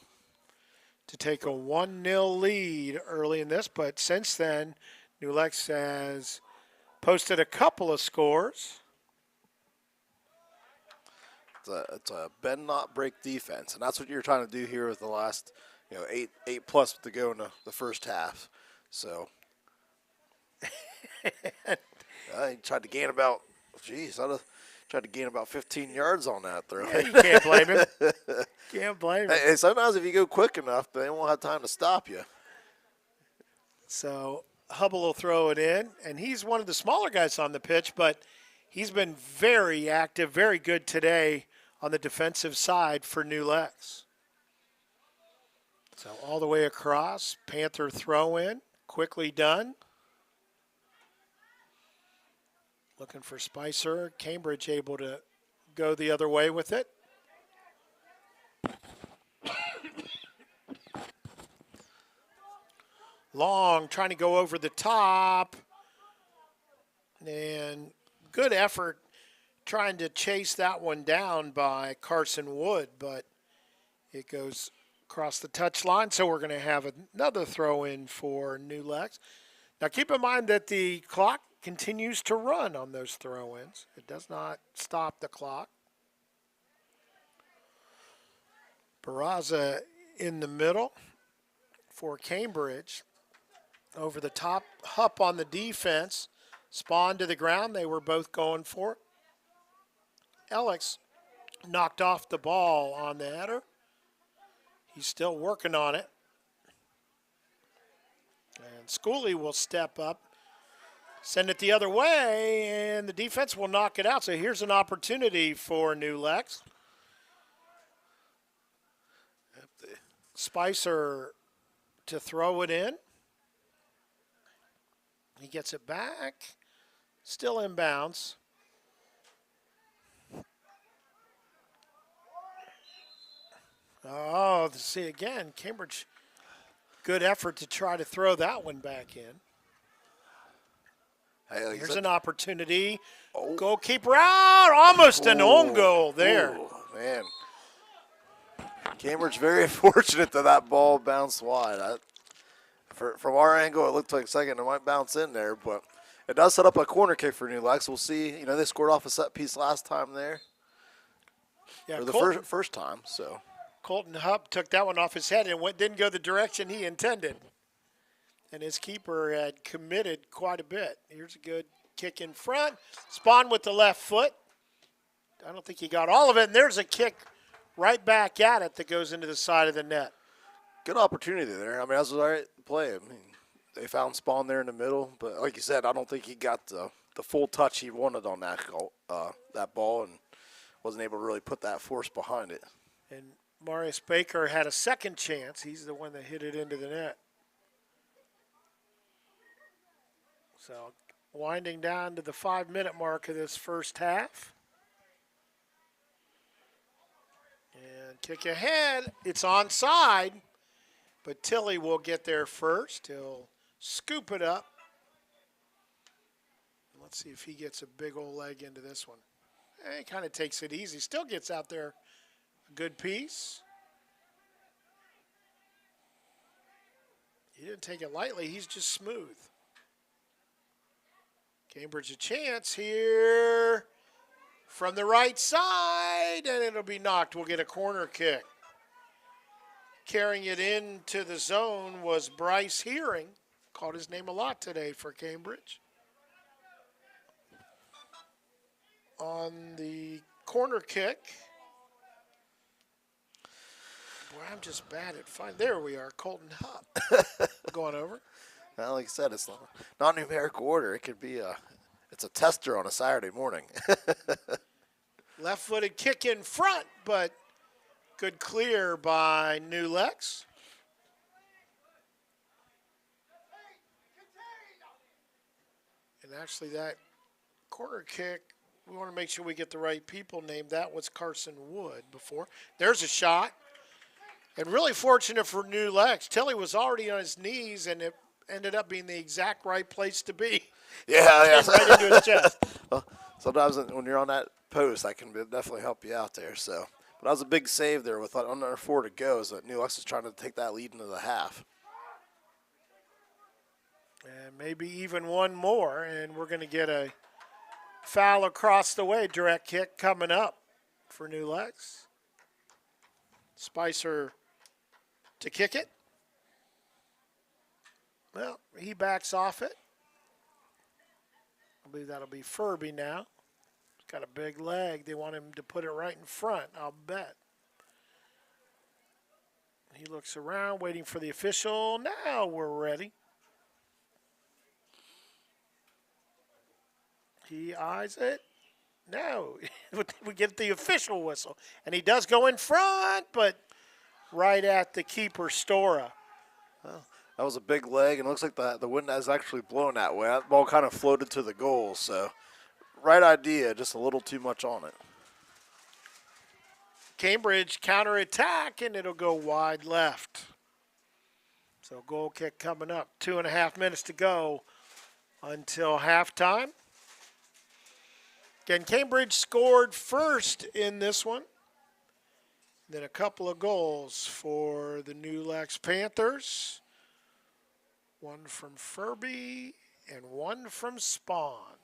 Speaker 1: to take a 1-0 lead early in this, but since then, New Lex has posted a couple of scores.
Speaker 2: It's a bend not break defense, and that's what you're trying to do here with the last 8 plus to go in the first half. So he tried to gain about tried to gain about 15 yards on that throw.
Speaker 1: Yeah, you can't blame him. Can't blame him.
Speaker 2: Hey, sometimes if you go quick enough, they won't have time to stop you.
Speaker 1: So Hubble will throw it in, and he's one of the smaller guys on the pitch, but he's been very active, very good today on the defensive side for New Lex. So all the way across, Panther throw in, quickly done. Looking for Spicer. Cambridge able to go the other way with it. Long, trying to go over the top. And good effort trying to chase that one down by Carson Wood, but it goes across the touchline, so we're going to have another throw-in for New Lex. Now keep in mind that the clock continues to run on those throw-ins. It does not stop the clock. Barraza in the middle for Cambridge. Over the top, Hupp on the defense. Spawn to the ground. They were both going for it. Alex knocked off the ball on the header. He's still working on it. And Schooley will step up, send it the other way, and the defense will knock it out. So here's an opportunity for New Lex. Spicer to throw it in. He gets it back. Still inbounds. Oh, see again, Cambridge, good effort to try to throw that one back in.
Speaker 2: Hey, like
Speaker 1: here's an opportunity. Oh. Goalkeeper out, almost an own goal there.
Speaker 2: Oh, man. Cambridge very fortunate that ball bounced wide. From our angle, it looked like second. It might bounce in there, but it does set up a corner kick for New Lex. We'll see. They scored off a set piece last time there.
Speaker 1: Yeah,
Speaker 2: for the first time, so.
Speaker 1: Colton Hupp took that one off his head and didn't go the direction he intended. And his keeper had committed quite a bit. Here's a good kick in front. Spawn with the left foot. I don't think he got all of it. And there's a kick right back at it that goes into the side of the net.
Speaker 2: Good opportunity there. I mean, that was the right play. I mean, they found Spawn there in the middle. But like you said, I don't think he got the full touch he wanted on that ball. And wasn't able to really put that force behind it.
Speaker 1: And Marius Baker had a second chance. He's the one that hit it into the net. So winding down to the 5-minute mark of this first half. And kick ahead. It's onside, but Tilley will get there first. He'll scoop it up. Let's see if he gets a big old leg into this one. He kind of takes it easy. Still gets out there a good piece. He didn't take it lightly. He's just smooth. Cambridge a chance here from the right side, and it'll be knocked. We'll get a corner kick. Carrying it into the zone was Bryce Hearing. Called his name a lot today for Cambridge. On the corner kick. Boy, I'm just bad at finding. There we are, Colton Hupp going over.
Speaker 2: Well, like I said, it's not numerical order. It could be it's a tester on a Saturday morning.
Speaker 1: Left-footed kick in front, but good clear by New Lex. And actually that corner kick, we want to make sure we get the right people named. That was Carson Wood before. There's a shot. And really fortunate for New Lex. Tilley was already on his knees, and it ended up being the exact right place to be.
Speaker 2: Yeah.
Speaker 1: Right into his chest.
Speaker 2: Well, sometimes when you're on that post, that can definitely help you out there. So, but that was a big save there with under 4 to go. So New Lex was trying to take that lead into the half.
Speaker 1: And maybe even one more, and we're going to get a foul across the way. Direct kick coming up for New Lex. Spicer to kick it. Well, he backs off it. I believe that'll be Furby now. He's got a big leg. They want him to put it right in front, I'll bet. He looks around, waiting for the official. Now we're ready. He eyes it. No, we get the official whistle. And he does go in front, but right at the keeper, Stora.
Speaker 2: Well, that was a big leg, and it looks like the wind has actually blown that way. That ball kind of floated to the goal, so right idea, just a little too much on it.
Speaker 1: Cambridge counterattack, and it'll go wide left. So goal kick coming up. 2.5 minutes to go until halftime. Again, Cambridge scored first in this one. Then a couple of goals for the New Lex Panthers. One from Furby and one from Spawn.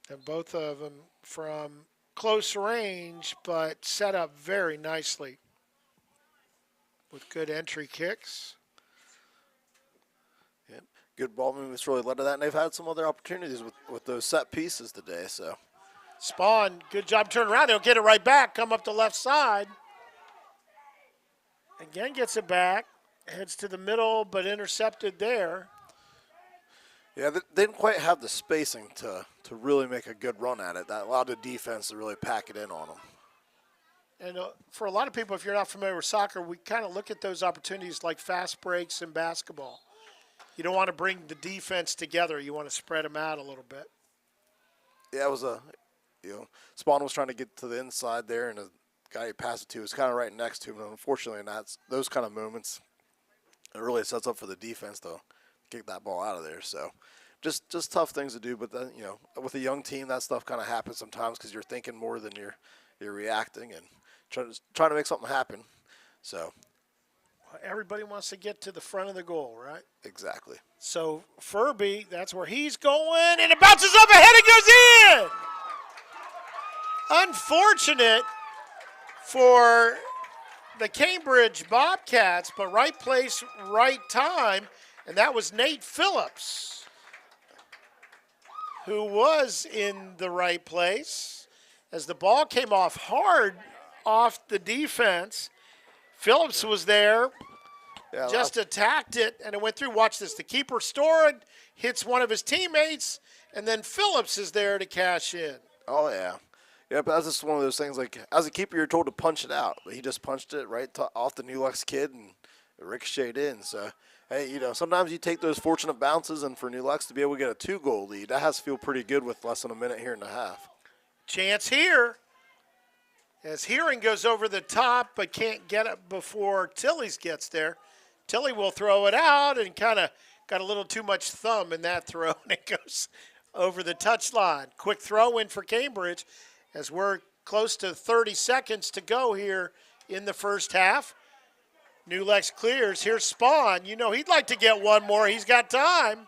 Speaker 1: And both of them from close range, but set up very nicely with good entry kicks.
Speaker 2: Yep. Good ball movements really led to that, and they've had some other opportunities with those set pieces today. So
Speaker 1: Spawn, good job turning around. They'll get it right back, come up the left side. Again, gets it back, heads to the middle, but intercepted there.
Speaker 2: Yeah, they didn't quite have the spacing to really make a good run at it. That allowed the defense to really pack it in on them.
Speaker 1: And for a lot of people, if you're not familiar with soccer, we kind of look at those opportunities like fast breaks in basketball. You don't want to bring the defense together. You want to spread them out a little bit.
Speaker 2: Yeah, it was Spawn was trying to get to the inside there, and the guy he passed it to was kind of right next to him. And unfortunately, that's those kind of moments, it really sets up for the defense to kick that ball out of there. So just tough things to do. But then, with a young team, that stuff kind of happens sometimes because you're thinking more than you're reacting and trying to make something happen. So
Speaker 1: everybody wants to get to the front of the goal, right?
Speaker 2: Exactly.
Speaker 1: So Furby, that's where he's going, and it bounces up ahead and goes in. Unfortunate for the Cambridge Bobcats, but right place, right time, and that was Nate Phillips, who was in the right place. As the ball came off hard off the defense, Phillips was there, just attacked it, and it went through. Watch this. The keeper stored, hits one of his teammates, and then Phillips is there to cash in.
Speaker 2: Oh, yeah. Yeah, but that's just one of those things. Like as a keeper, you're told to punch it out, but he just punched it right off the New Lex kid and it ricocheted in. So hey, sometimes you take those fortunate bounces, and for New Lex to be able to get a 2-goal lead, that has to feel pretty good with less than a minute here and a half.
Speaker 1: Chance here as Hearing goes over the top but can't get it before Tillys gets there. Tilly will throw it out and kind of got a little too much thumb in that throw, and it goes over the touchline. Quick throw in for Cambridge as we're close to 30 seconds to go here in the first half. New Lex clears. Here's Spawn. He'd like to get one more. He's got time.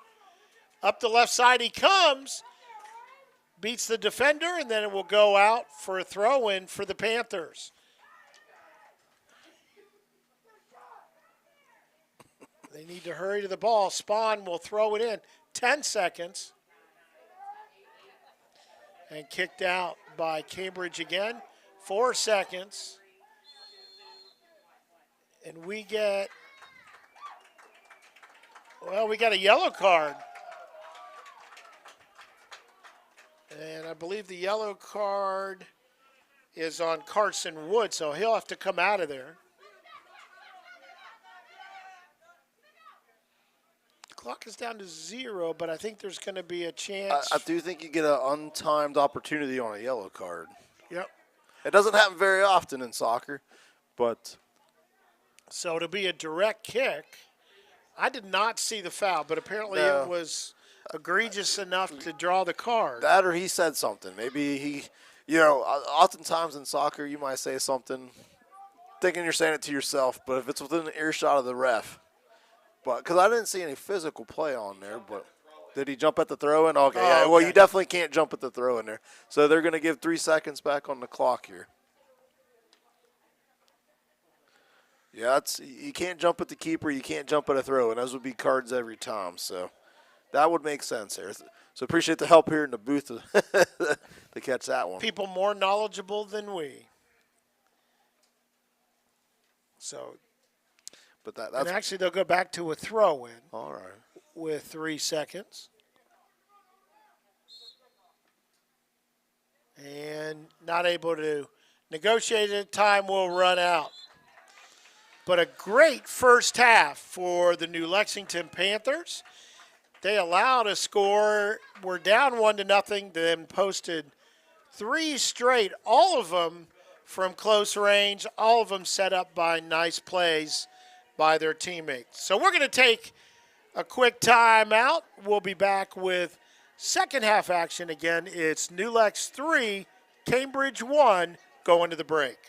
Speaker 1: Up the left side he comes. Beats the defender, and then it will go out for a throw-in for the Panthers. They need to hurry to the ball. Spawn will throw it in. 10 seconds. And kicked out by Cambridge again. 4 seconds. And we got a yellow card. And I believe the yellow card is on Carson Wood, so he'll have to come out of there. The clock is down to 0, but I think there's going to be a chance.
Speaker 2: I do think you get an untimed opportunity on a yellow card.
Speaker 1: Yep.
Speaker 2: It doesn't happen very often in soccer, but.
Speaker 1: So it'll be a direct kick. I did not see the foul, but apparently
Speaker 2: No.
Speaker 1: It was egregious enough to draw the card.
Speaker 2: That or he said something. Maybe he, oftentimes in soccer you might say something thinking you're saying it to yourself, but if it's within the earshot of the ref. But because I didn't see any physical play on there, but did he jump at the throw-in? Okay, yeah.
Speaker 1: Okay.
Speaker 2: Well, you definitely can't jump at the throw-in there. So they're going to give 3 seconds back on the clock here. Yeah, you can't jump at the keeper. You can't jump at a throw-in. Those would be cards every time. So that would make sense here. So appreciate the help here in the booth to catch that one.
Speaker 1: People more knowledgeable than we. So,
Speaker 2: But that's
Speaker 1: and actually they'll go back to a throw-in
Speaker 2: all right.
Speaker 1: with 3 seconds. And not able to negotiate it. Time will run out. But a great first half for the New Lexington Panthers. They allowed a score. We're down 1-0, then posted 3 straight, all of them from close range, all of them set up by nice plays by their teammates. So we're going to take a quick timeout. We'll be back with second half action again. It's New Lex 3, Cambridge 1, going to the break.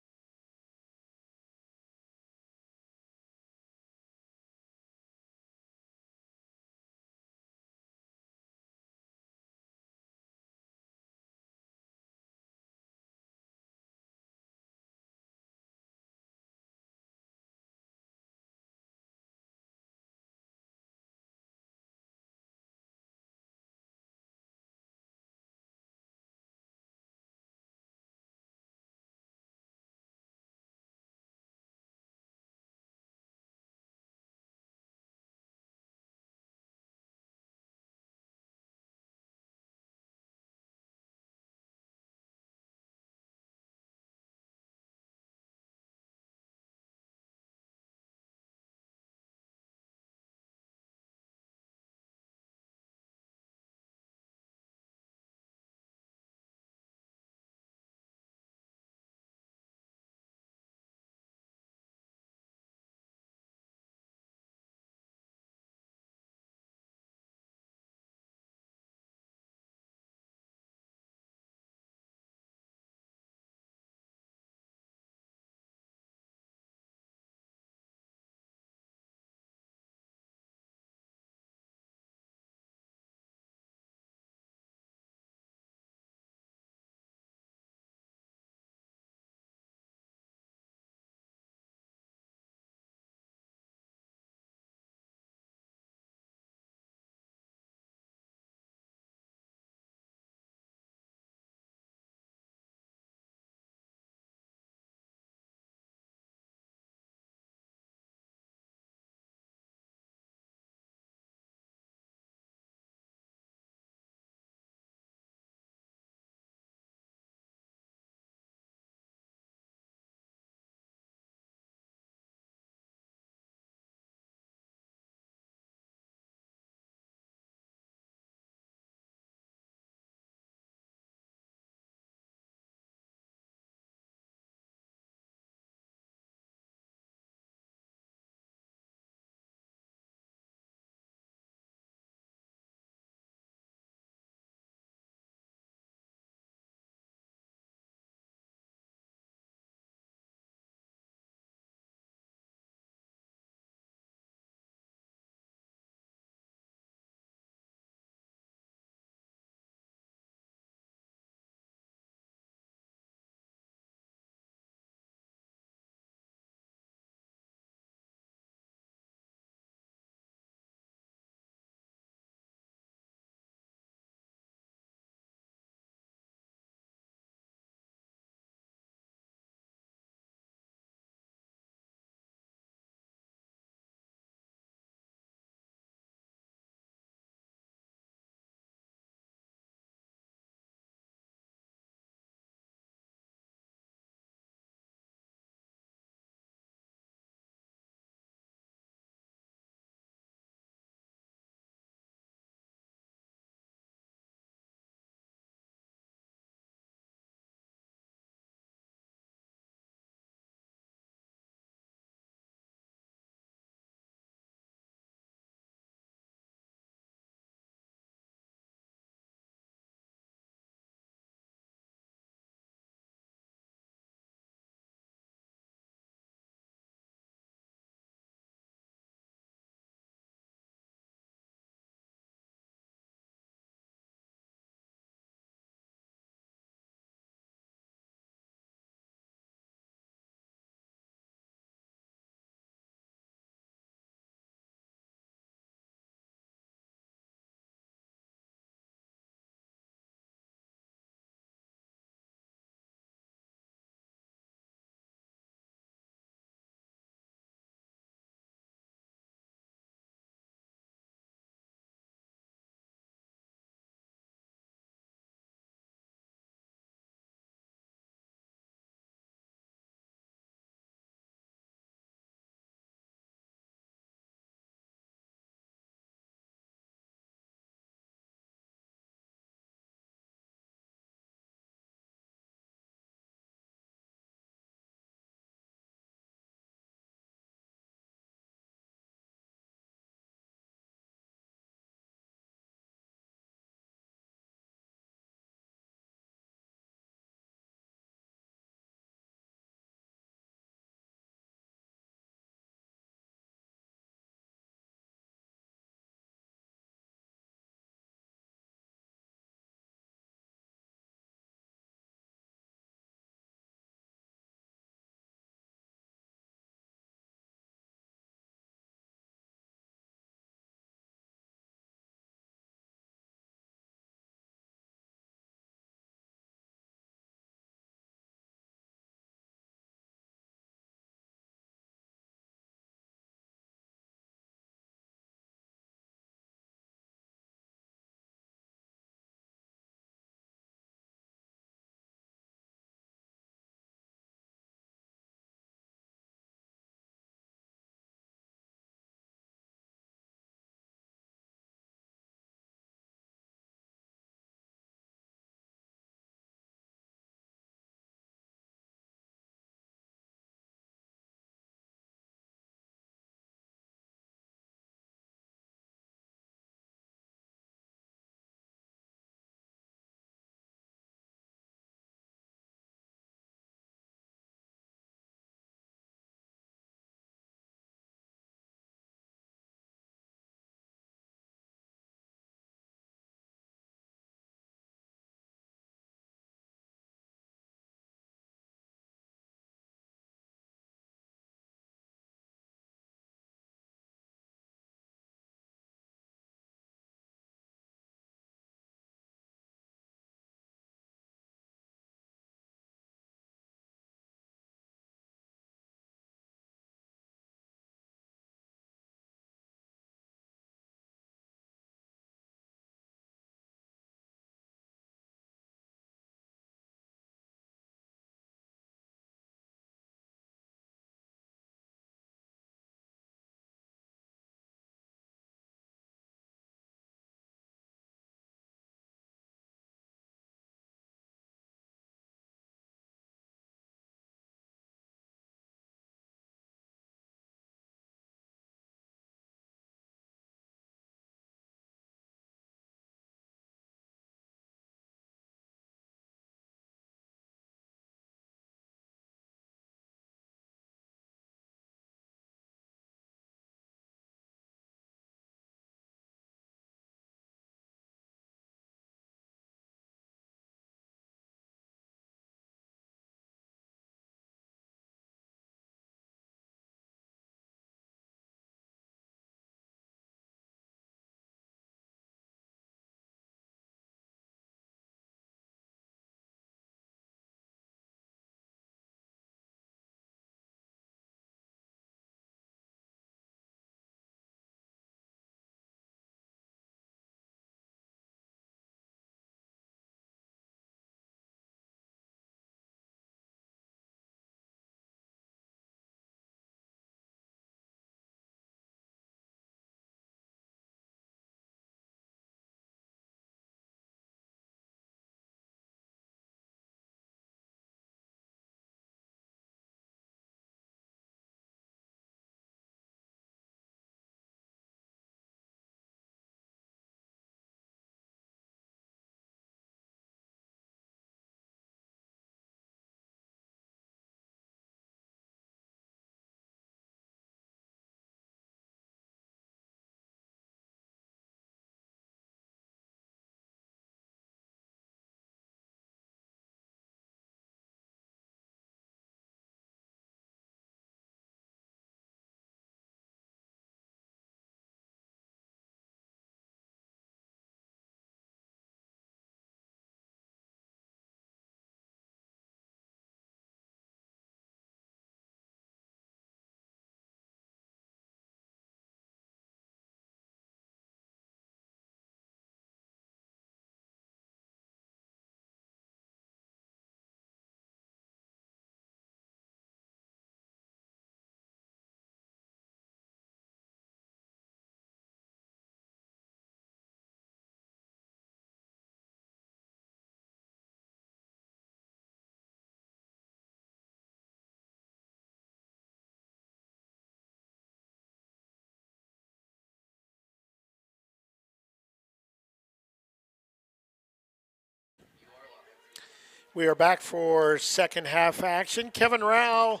Speaker 1: We are back for second half action. Kevin Rao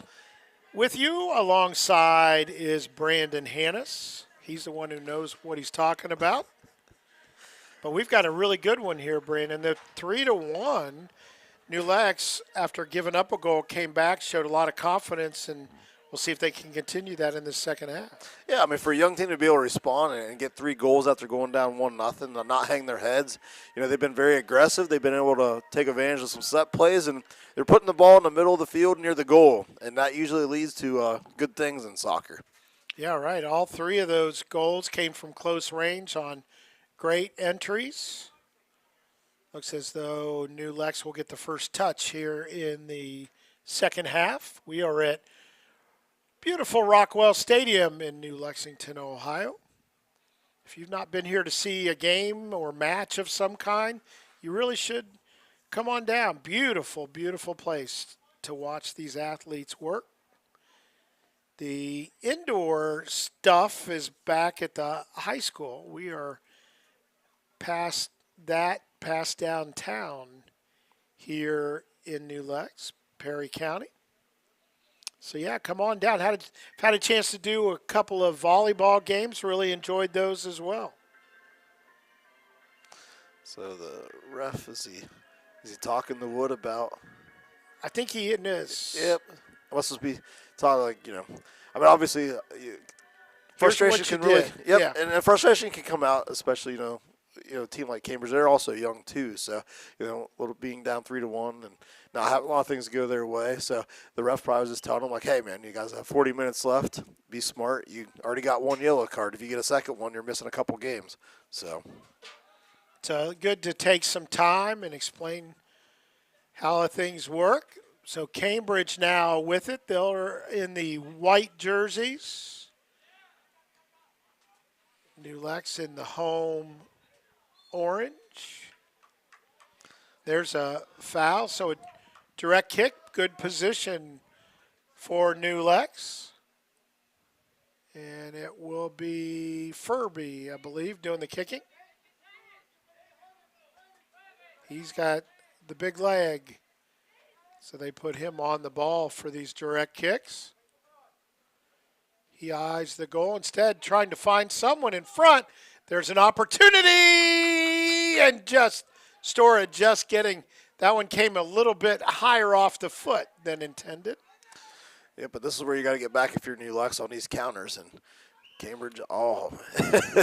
Speaker 1: with you. Alongside is Brandon Hannes. He's the one who knows what he's talking about. But we've got a really good one here, Brandon. The 3-1. New Lex, after giving up a goal, came back, showed a lot of confidence, and we'll see if they can continue that in the second half.
Speaker 2: Yeah, I mean, for a young team to be able to respond and get 3 goals after going down 1-0 and not hang their heads, they've been very aggressive. They've been able to take advantage of some set plays, and they're putting the ball in the middle of the field near the goal, and that usually leads to good things in soccer.
Speaker 1: Yeah, right. All 3 of those goals came from close range on great entries. Looks as though New Lex will get the first touch here in the second half. We are at beautiful Rockwell Stadium in New Lexington, Ohio. If you've not been here to see a game or match of some kind, you really should come on down. Beautiful, beautiful place to watch these athletes work. The indoor stuff is back at the high school. We are past downtown here in New Lex, Perry County. So, yeah, come on down. Had a chance to do a couple of volleyball games. Really enjoyed those as well.
Speaker 2: So the ref, is he talking to Wood about?
Speaker 1: I think he is.
Speaker 2: Yep. Must just be talking I mean, obviously, frustration can really. Yep.
Speaker 1: Yeah.
Speaker 2: And frustration can come out, especially a team like Cambridge. They're also young too, so little being down 3-1 and not having a lot of things go their way. So the ref probably was just telling them, like, hey man, you guys have 40 minutes left. Be smart. You already got 1 yellow card. If you get a second one, you're missing a couple games. So
Speaker 1: it's good to take some time and explain how things work. So Cambridge now with it. They're in the white jerseys. New Lex in the home orange. There's a foul, so a direct kick, good position for New Lex. And it will be Furby, I believe, doing the kicking. He's got the big leg, so they put him on the ball for these direct kicks. He eyes the goal, instead trying to find someone in front. There's an opportunity, and Stora just getting, that one came a little bit higher off the foot than intended.
Speaker 2: yeah, but this is where you got to get back if you're New Lex on these counters. And Cambridge,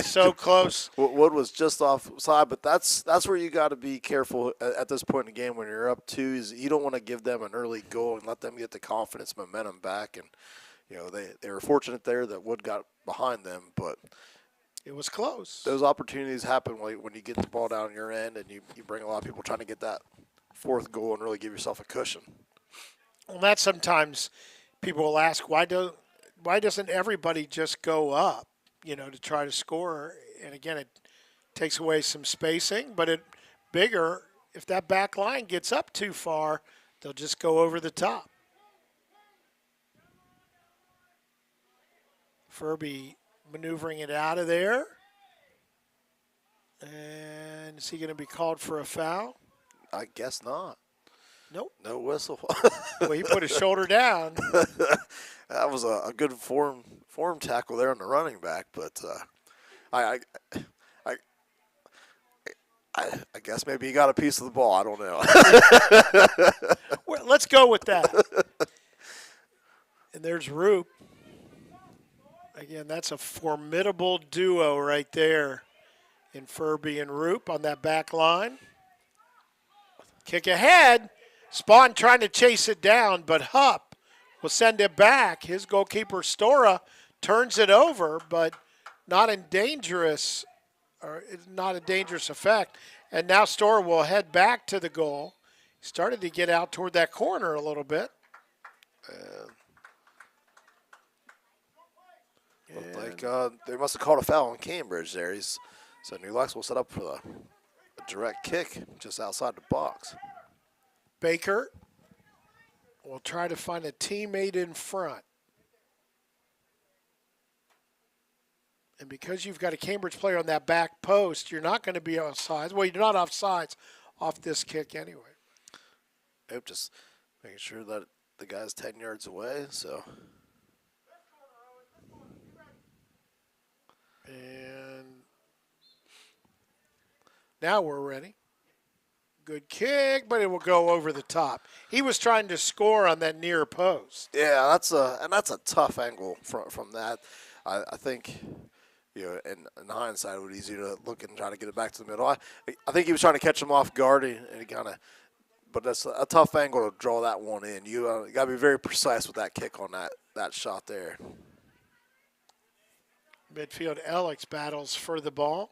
Speaker 1: So close.
Speaker 2: Wood was just offside, but that's where you got to be careful at this point in the game when you're up 2. Is you don't want to give them an early goal and let them get the confidence, momentum back. And they were fortunate there that Wood got behind them, but
Speaker 1: it was close.
Speaker 2: Those opportunities happen when you get the ball down your end and you bring a lot of people trying to get that 4th goal and really give yourself a cushion.
Speaker 1: Well, that sometimes people will ask, why doesn't everybody just go up, to try to score? And again, it takes away some spacing, but if that back line gets up too far, they'll just go over the top. Furby maneuvering it out of there. And is he going to be called for a foul?
Speaker 2: I guess not.
Speaker 1: Nope.
Speaker 2: No whistle.
Speaker 1: Well, he put his shoulder down.
Speaker 2: That was a good form tackle there on the running back, but I guess maybe he got a piece of the ball. I don't know.
Speaker 1: Well, let's go with that. And there's Roop. Again, that's a formidable duo right there in Furby and Roop on that back line. Kick ahead. Spawn trying to chase it down, but Hupp will send it back. His goalkeeper, Stora, turns it over, but not a dangerous effect. And now Stora will head back to the goal. He started to get out toward that corner a little bit.
Speaker 2: Looked like they must have called a foul on Cambridge there. So New Lex will set up for a direct kick just outside the box.
Speaker 1: Baker will try to find a teammate in front. And because you've got a Cambridge player on that back post, you're not going to be offsides. Well, you're not offsides off this kick anyway.
Speaker 2: Yep, just making sure that the guy's 10 yards away. So.
Speaker 1: And now we're ready. Good kick, but it will go over the top. He was trying to score on that near post.
Speaker 2: Yeah, that's a tough angle from that. I think, in hindsight, it would be easier to look and try to get it back to the middle. I think he was trying to catch him off guard, and he kind of. But that's a tough angle to draw that one in. You got to be very precise with that kick on that shot there.
Speaker 1: Midfield Alex battles for the ball.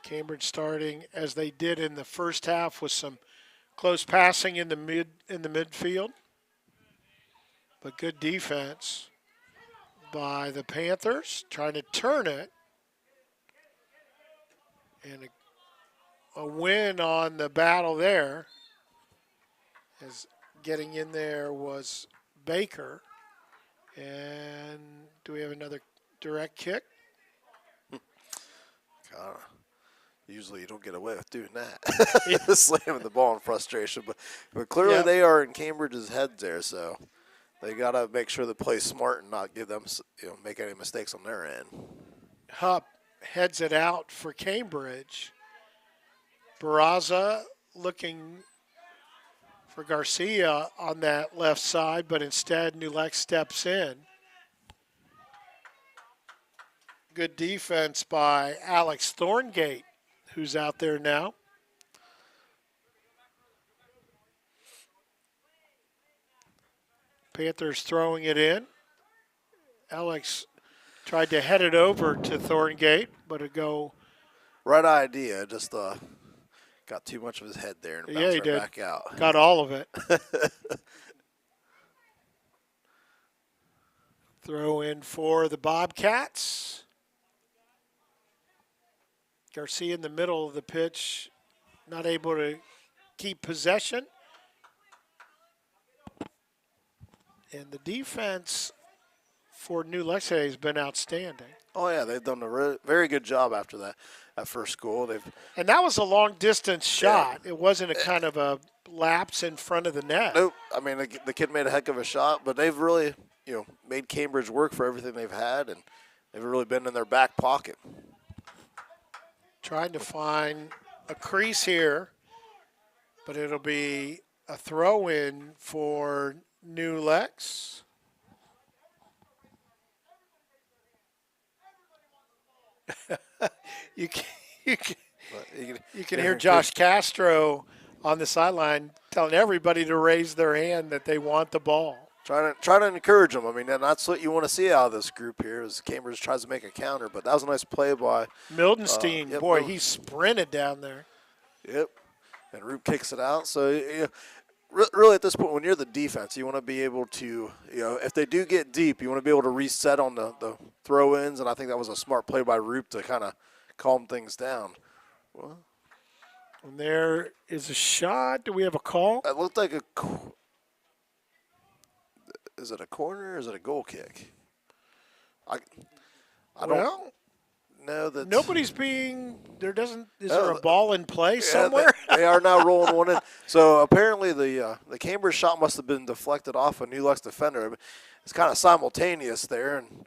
Speaker 1: Cambridge starting as they did in the first half with some close passing in the midfield. But good defense by the Panthers, trying to turn it. And a win on the battle there, as getting in there was Baker. And do we have another direct kick?
Speaker 2: Usually you don't get away with doing that, slamming the ball in frustration. But clearly they are in Cambridge's heads there, so they got to make sure they play smart and not give them, make any mistakes on their end.
Speaker 1: Hupp heads it out for Cambridge. Barraza looking for Garcia on that left side, but instead New Lex steps in. Good defense by Alex Thorngate, who's out there now. Panthers throwing it in. Alex tried to head it over to Thorngate, but it go.
Speaker 2: Right idea, just got too much of his head there and bounced right back out.
Speaker 1: Got all of it. Throw in for the Bobcats. Garcia in the middle of the pitch, not able to keep possession. And the defense for New Lexington has been outstanding.
Speaker 2: Oh, yeah, they've done a very good job after that first goal.
Speaker 1: And that was a long-distance shot. Yeah. It wasn't a kind of a lapse in front of the net.
Speaker 2: Nope. I mean, the kid made a heck of a shot, but they've really, made Cambridge work for everything they've had, and they've really been in their back pocket.
Speaker 1: Trying to find a crease here, but it'll be a throw-in for New Lex. You can hear Josh Castro on the sideline telling everybody to raise their hand that they want the ball.
Speaker 2: Try to encourage them. I mean, that's what you want to see out of this group here is Cambridge tries to make a counter, but that was a nice play by
Speaker 1: Mildenstein. Boy, he sprinted down there.
Speaker 2: Yep, and Roop kicks it out. So, really at this point, when you're the defense, you want to be able to, if they do get deep, you want to be able to reset on the throw-ins, and I think that was a smart play by Roop to kind of calm things down. Well,
Speaker 1: and there is a shot. Do we have a call?
Speaker 2: It looked like is it a corner or is it a goal kick? I don't know that.
Speaker 1: Nobody's being there. Is there a ball in play somewhere?
Speaker 2: They are now rolling one in. So apparently the Cambridge shot must have been deflected off a New Lex defender. It's kind of simultaneous there, and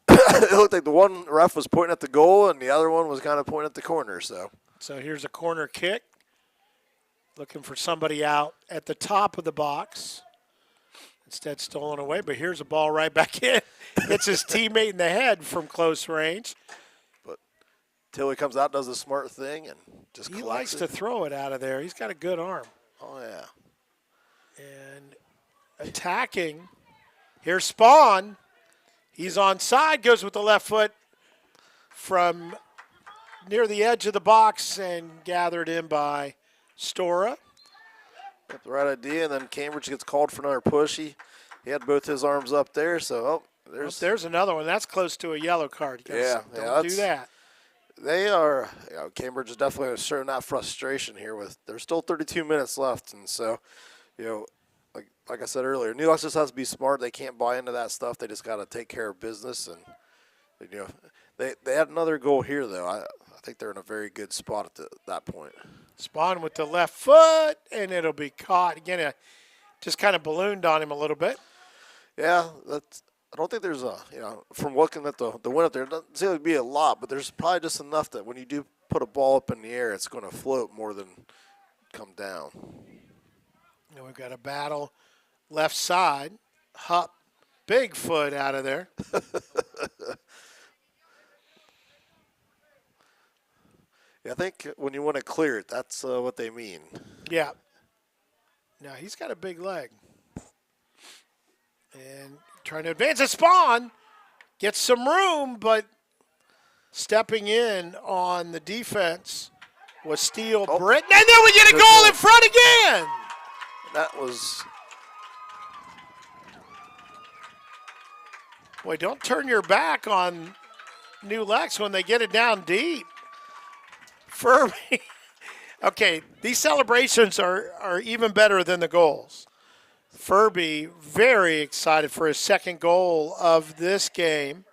Speaker 2: it looked like the one ref was pointing at the goal and the other one was kind of pointing at the corner. So
Speaker 1: here's a corner kick. Looking for somebody out at the top of the box. Instead stolen away, but here's a ball right back in. Hits his teammate in the head from close range.
Speaker 2: But Tilly comes out, does the smart thing, and just
Speaker 1: he likes to throw it out of there. He's got a good arm.
Speaker 2: Oh, yeah.
Speaker 1: And attacking. Here's Spawn. He's onside, goes with the left foot from near the edge of the box and gathered in by Stora.
Speaker 2: Got the right idea, and then Cambridge gets called for another push. He had both his arms up there, so
Speaker 1: there's another one. That's close to a yellow card. Don't do that.
Speaker 2: They are, Cambridge is definitely showing that frustration here. There's still 32 minutes left, and so, like I said earlier, New Lex just has to be smart. They can't buy into that stuff. They just got to take care of business, and they had another goal here though. I think they're in a very good spot at that point.
Speaker 1: Spawn with the left foot, and it'll be caught. Again, it just kind of ballooned on him a little bit.
Speaker 2: Yeah, I don't think there's from looking at the wind up there, it doesn't seem to be a lot, but there's probably just enough that when you do put a ball up in the air, it's going to float more than come down.
Speaker 1: And we've got a battle left side. Hupp, big foot out of there.
Speaker 2: Yeah, I think when you want to clear it, that's what they mean.
Speaker 1: Yeah. Now he's got a big leg. And trying to advance a Spawn. Gets some room, but stepping in on the defense was Steele Britton. And then we get a goal in front again.
Speaker 2: That was...
Speaker 1: Boy, don't turn your back on New Lex when they get it down deep. Furby. Okay, these celebrations are even better than the goals. Furby very excited for his second goal of this game.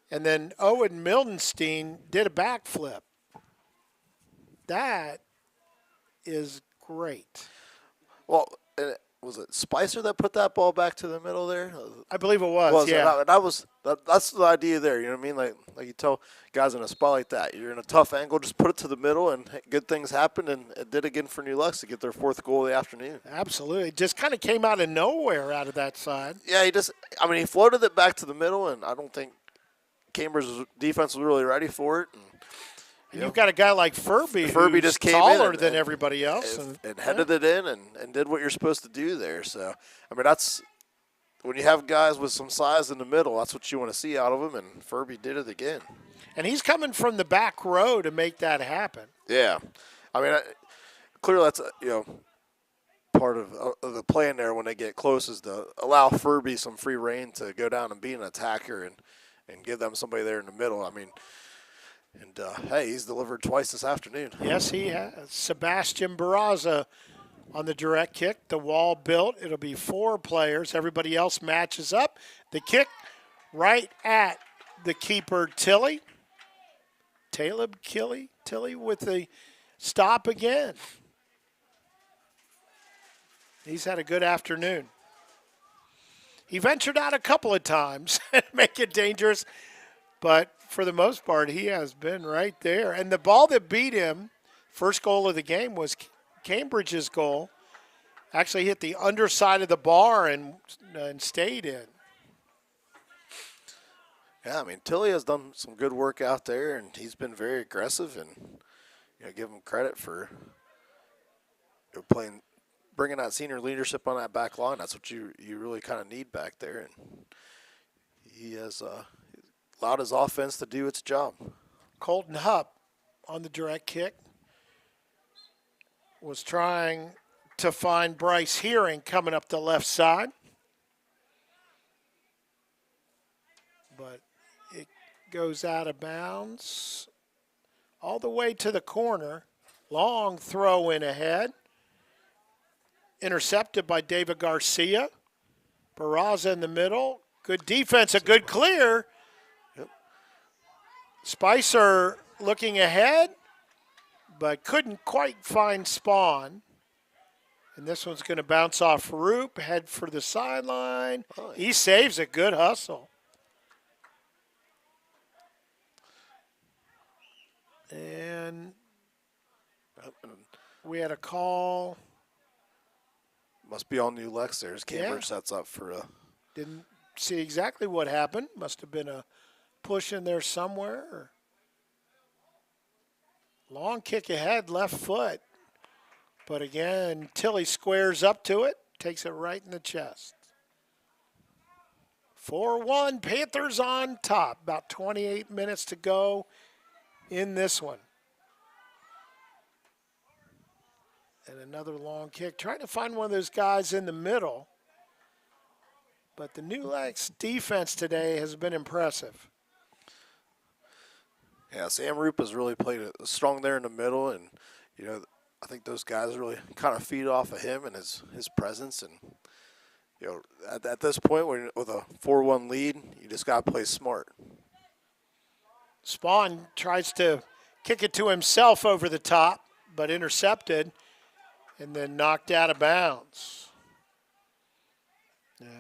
Speaker 1: And then Owen Mildenstein did a backflip. That is great.
Speaker 2: Well, was it Spicer that put that ball back to the middle there?
Speaker 1: I believe it was, yeah.
Speaker 2: That's the idea there, you know what I mean? Like you tell guys in a spot like that, you're in a tough angle, just put it to the middle, and good things happen, and it did again for New Lex to get their fourth goal of the afternoon.
Speaker 1: Absolutely. Just kind of came out of nowhere out of that side.
Speaker 2: Yeah, he floated it back to the middle, and I don't think Cambridge's defense was really ready for it. And
Speaker 1: you've got a guy like Furby who's
Speaker 2: just came
Speaker 1: taller
Speaker 2: in
Speaker 1: than everybody else.
Speaker 2: And headed it in and did what you're supposed to do there. So, I mean, that's when you have guys with some size in the middle, that's what you want to see out of them, and Furby did it again.
Speaker 1: And he's coming from the back row to make that happen.
Speaker 2: Yeah. I mean, clearly that's, part of the plan there when they get close is to allow Furby some free reign to go down and be an attacker and give them somebody there in the middle. I mean, and, hey, he's delivered twice this afternoon.
Speaker 1: Yes, he has. Sebastian Barraza on the direct kick. The wall built. It'll be 4 players. Everybody else matches up. The kick right at the keeper, Tilley. Tilley with the stop again. He's had a good afternoon. He ventured out a couple of times and make it dangerous, but for the most part, he has been right there. And the ball that beat him, first goal of the game, was Cambridge's goal. Actually hit the underside of the bar and stayed in.
Speaker 2: Yeah, I mean, Tilley has done some good work out there, and he's been very aggressive, and give him credit for bringing that senior leadership on that back line. That's what you really kind of need back there, and he has allowed his offense to do its job.
Speaker 1: Colton Hupp on the direct kick was trying to find Bryce Hearing coming up the left side. But it goes out of bounds all the way to the corner. Long throw in ahead. Intercepted by David Garcia. Barraza in the middle. Good defense, a good clear.
Speaker 2: Yep.
Speaker 1: Spicer looking ahead, but couldn't quite find Spawn. And this one's going to bounce off Roop, head for the sideline.
Speaker 2: Oh,
Speaker 1: he saves a good hustle. And we had a call.
Speaker 2: Must be all New Lex there as Cambridge sets up for a...
Speaker 1: Didn't see exactly what happened. Must have been a push in there somewhere. Long kick ahead, left foot. But again, Tilley squares up to it, takes it right in the chest. 4-1, Panthers on top. About 28 minutes to go in this one. And another long kick. Trying to find one of those guys in the middle. But the New Lex defense today has been impressive.
Speaker 2: Yeah, Sam Roop has really played strong there in the middle. And, I think those guys really kind of feed off of him and his presence. And, at this point, with a 4-1 lead, you just got to play smart.
Speaker 1: Spawn tries to kick it to himself over the top, but intercepted and then knocked out of bounds.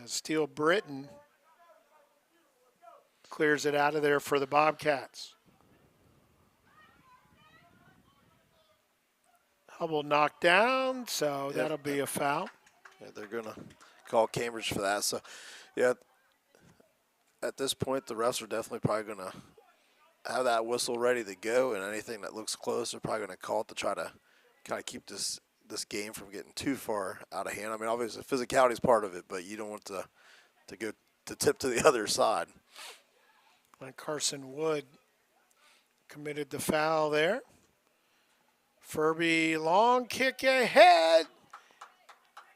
Speaker 1: Steele Britton clears it out of there for the Bobcats. Hubble knocked down, so that'll be a foul.
Speaker 2: Yeah, they're going to call Cambridge for that. So, yeah, at this point, the refs are definitely probably going to have that whistle ready to go, and anything that looks close, they're probably going to call it to try to kind of keep this game from getting too far out of hand. I mean, obviously, physicality is part of it, but you don't want to go to tip to the other side.
Speaker 1: And Carson Wood committed the foul there. Furby, long kick ahead.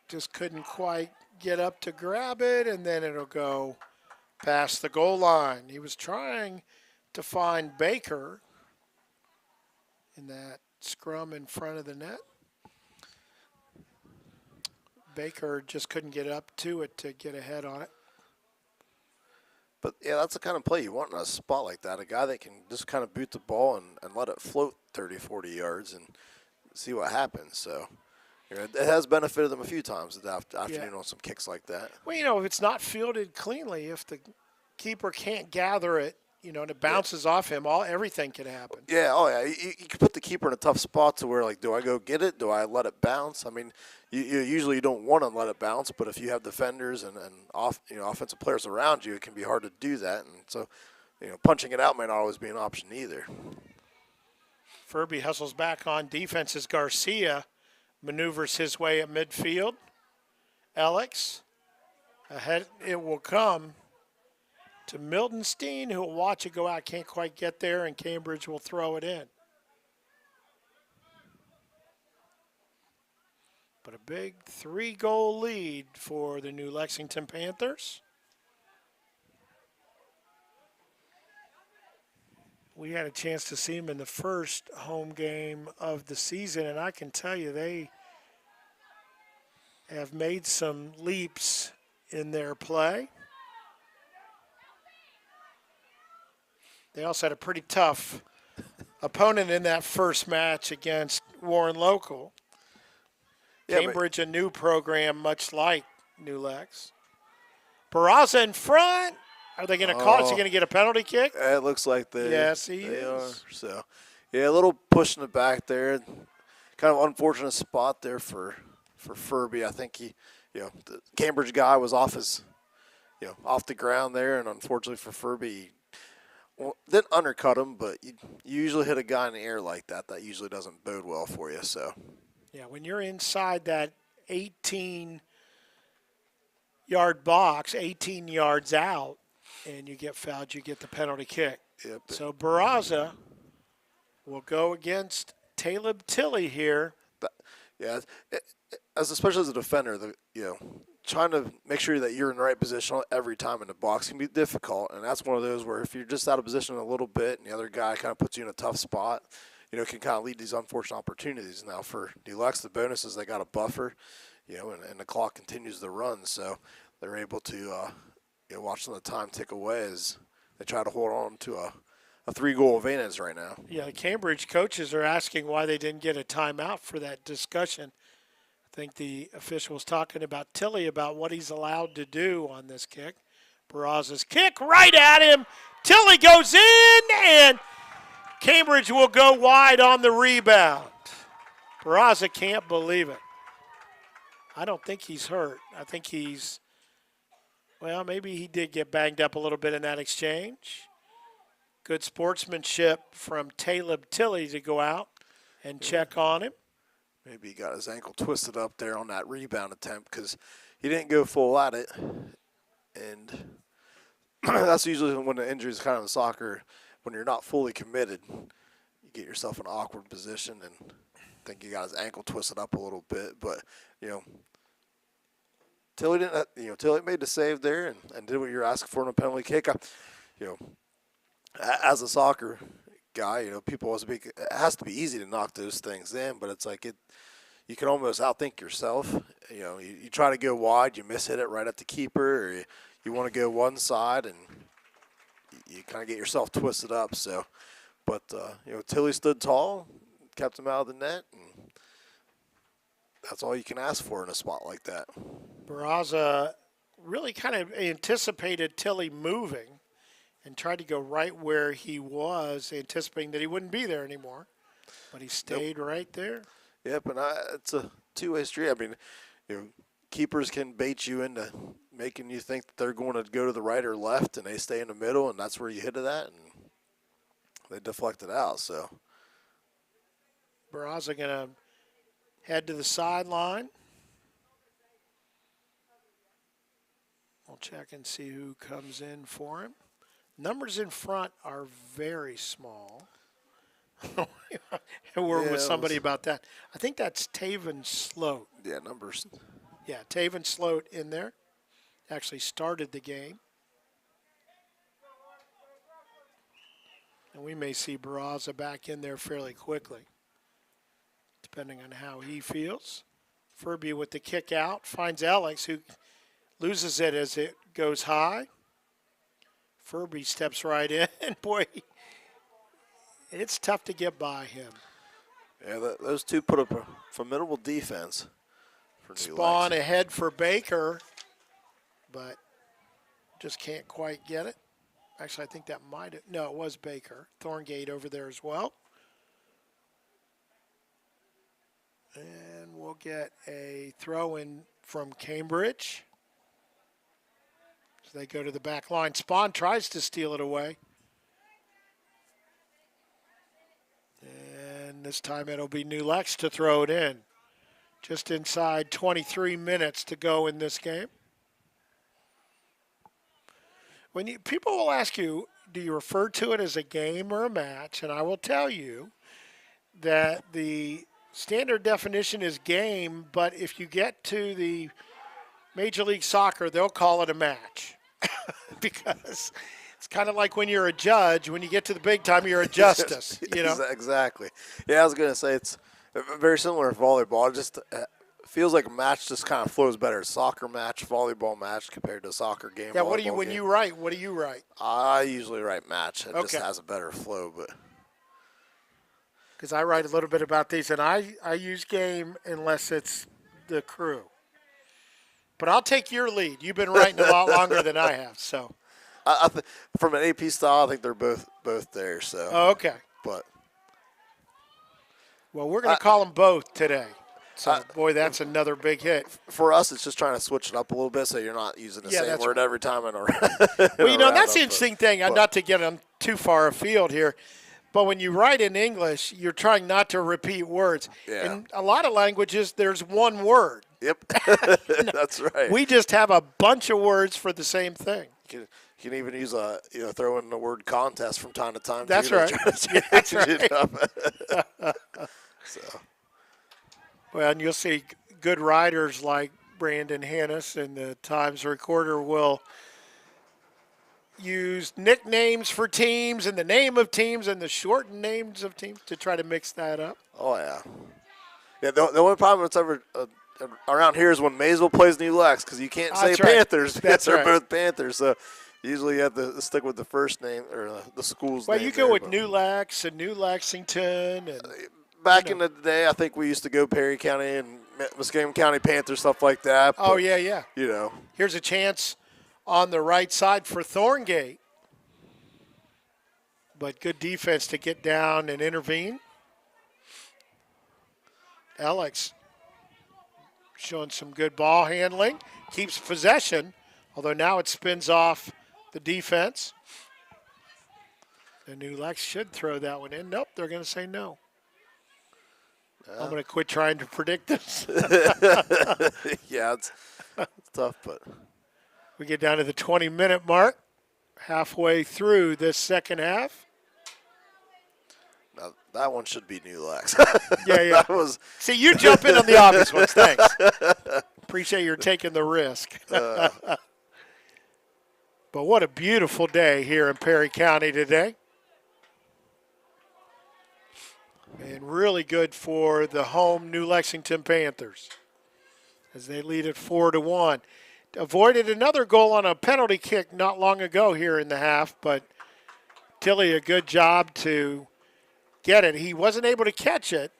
Speaker 1: Just couldn't quite get up to grab it, and then it'll go past the goal line. He was trying to find Baker in that scrum in front of the net. Baker just couldn't get up to it to get ahead on it.
Speaker 2: But, yeah, that's the kind of play you want in a spot like that, a guy that can just kind of boot the ball and let it float 30, 40 yards and see what happens. So, you know, it has benefited them a few times this afternoon on some kicks like that.
Speaker 1: Well, if it's not fielded cleanly, if the keeper can't gather it, and it bounces off him, everything can happen.
Speaker 2: Yeah, you can put the keeper in a tough spot to where, like, do I go get it? Do I let it bounce? I mean, you usually don't want to let it bounce, but if you have defenders and offensive players around you, it can be hard to do that. And so, punching it out may not always be an option either.
Speaker 1: Furby hustles back on defense as Garcia maneuvers his way at midfield. Alex, ahead it will come to Miltonstein, who will watch it go out. Can't quite get there, and Cambridge will throw it in. But a big 3-goal lead for the new Lexington Panthers. We had a chance to see them in the first home game of the season, and I can tell you they have made some leaps in their play. They also had a pretty tough opponent in that first match against Warren Local.
Speaker 2: Yeah,
Speaker 1: Cambridge, a new program, much like New Lex. Barraza in front. Are they going to call it? Is he going to get a penalty kick?
Speaker 2: It looks like they
Speaker 1: Yes,
Speaker 2: they
Speaker 1: he is.
Speaker 2: are. So, yeah, a little pushing it back there. Kind of unfortunate spot there for Furby. I think the Cambridge guy was off off the ground there, and unfortunately for Furby, didn't undercut him, but you usually hit a guy in the air like that. That usually doesn't bode well for you. So,
Speaker 1: yeah, when you're inside that 18-yard box, 18 yards out, and you get fouled, you get the penalty kick.
Speaker 2: Yep.
Speaker 1: So Barraza will go against Talib Tilley here.
Speaker 2: Yeah, especially as a defender, trying to make sure that you're in the right position every time in the box can be difficult, and that's one of those where if you're just out of position a little bit and the other guy kind of puts you in a tough spot, it can kind of lead to these unfortunate opportunities. Now for New Lex, the bonus is they got a buffer, and the clock continues to run, so they're able to watch the time tick away as they try to hold on to a 3-goal advantage right now.
Speaker 1: Yeah, the Cambridge coaches are asking why they didn't get a timeout for that discussion. I think the official was talking about Tilley about what he's allowed to do on this kick. Barraza's kick right at him. Tilley goes in, and Cambridge will go wide on the rebound. Barraza can't believe it. I don't think he's hurt. I think maybe he did get banged up a little bit in that exchange. Good sportsmanship from Talib Tilley to go out and check on him.
Speaker 2: Maybe he got his ankle twisted up there on that rebound attempt because he didn't go full at it. And that's usually when the injury is kind of in soccer, when you're not fully committed, you get yourself in an awkward position, and I think he got his ankle twisted up a little bit. But, Tilley didn't. Tilley made the save there and did what you're asking for in a penalty kick. As a soccer guy, people always speak. It has to be easy to knock those things in, but it's like you can almost outthink yourself. You try to go wide, you miss hit it right at the keeper, or you want to go one side and you kind of get yourself twisted up. So, but Tilley stood tall, kept him out of the net. And that's all you can ask for in a spot like that.
Speaker 1: Barraza really kind of anticipated Tilly moving and tried to go right where he was, anticipating that he wouldn't be there anymore. But he stayed right there.
Speaker 2: Yep, and it's a two-way street. I mean, keepers can bait you into making you think that they're going to go to the right or left, and they stay in the middle, and that's where you hit it at, and they deflect it out. So
Speaker 1: Barraza going to head to the sideline. We'll check and see who comes in for him. Numbers in front are very small. We're with somebody about that. I think that's Taven Sloat.
Speaker 2: Yeah, numbers.
Speaker 1: Yeah, Taven Sloat in there. Actually started the game. And we may see Barraza back in there fairly quickly, depending on how he feels. Furby with the kick out, finds Alex, who loses it as it goes high. Furby steps right in. Boy, it's tough to get by him.
Speaker 2: Yeah, those two put up a formidable defense.
Speaker 1: Spawn ahead for Baker, but just can't quite get it. Actually, I think that might have, no, it was Baker. Thorngate over there as well. And we'll get a throw in from Cambridge. So they go to the back line. Spawn tries to steal it away. And this time it'll be New Lex to throw it in. Just inside 23 minutes to go in this game. People will ask you, do you refer to it as a game or a match? And I will tell you that the standard definition is game, but if you get to the Major League Soccer, they'll call it a match. Because it's kind of like when you're a judge, when you get to the big time, you're a justice.
Speaker 2: Exactly. Yeah, I was going to say it's very similar to volleyball. It just feels like a match just kind of flows better. Soccer match, volleyball match compared to a soccer game.
Speaker 1: Yeah, what do you write?
Speaker 2: I usually write match. It just has a better flow, but
Speaker 1: because I write a little bit about these, and I use game unless it's the crew. But I'll take your lead. You've been writing a lot longer than I have, so.
Speaker 2: From an AP style, I think they're both there. So.
Speaker 1: Oh, okay.
Speaker 2: But.
Speaker 1: Well, we're going to call them both today. So, boy, that's another big hit.
Speaker 2: For us, it's just trying to switch it up a little bit so you're not using the same word every time in a
Speaker 1: Well, that's the interesting thing. Not to get them too far afield here, but when you write in English, you're trying not to repeat words.
Speaker 2: Yeah.
Speaker 1: In a lot of languages, there's one word.
Speaker 2: Yep. That's right.
Speaker 1: We just have a bunch of words for the same thing.
Speaker 2: You can even use throw in the word contest from time to time.
Speaker 1: That's right. That's right.
Speaker 2: So.
Speaker 1: Well, and you'll see good writers like Brandon Hannes and the Times Recorder will use nicknames for teams and the name of teams and the shortened names of teams to try to mix that up.
Speaker 2: Oh, yeah. Yeah, the only problem that's ever around here is when Maysville plays New Lex because you can't say Panthers because they're both Panthers. So usually you have to stick with the first name or the school's name.
Speaker 1: Well, you go with New Lex and New Lexington. And
Speaker 2: back in the day, I think we used to go Perry County and Muskingum County Panthers, stuff like that.
Speaker 1: Oh, yeah. Here's a chance on the right side for Thorngate. But good defense to get down and intervene. Alex showing some good ball handling. Keeps possession, although now it spins off the defense. The New Lex should throw that one in. Nope, they're going to say no. I'm going to quit trying to predict this.
Speaker 2: Yeah, it's tough, but.
Speaker 1: We get down to the 20-minute mark, halfway through this second half.
Speaker 2: Now, that one should be New Lex.
Speaker 1: Yeah. See, you jump in on the obvious ones. Thanks. Appreciate your taking the risk. But what a beautiful day here in Perry County today. And really good for the home New Lexington Panthers as they lead it 4-1. Avoided another goal on a penalty kick not long ago here in the half, but Tilly a good job to get it. He wasn't able to catch it,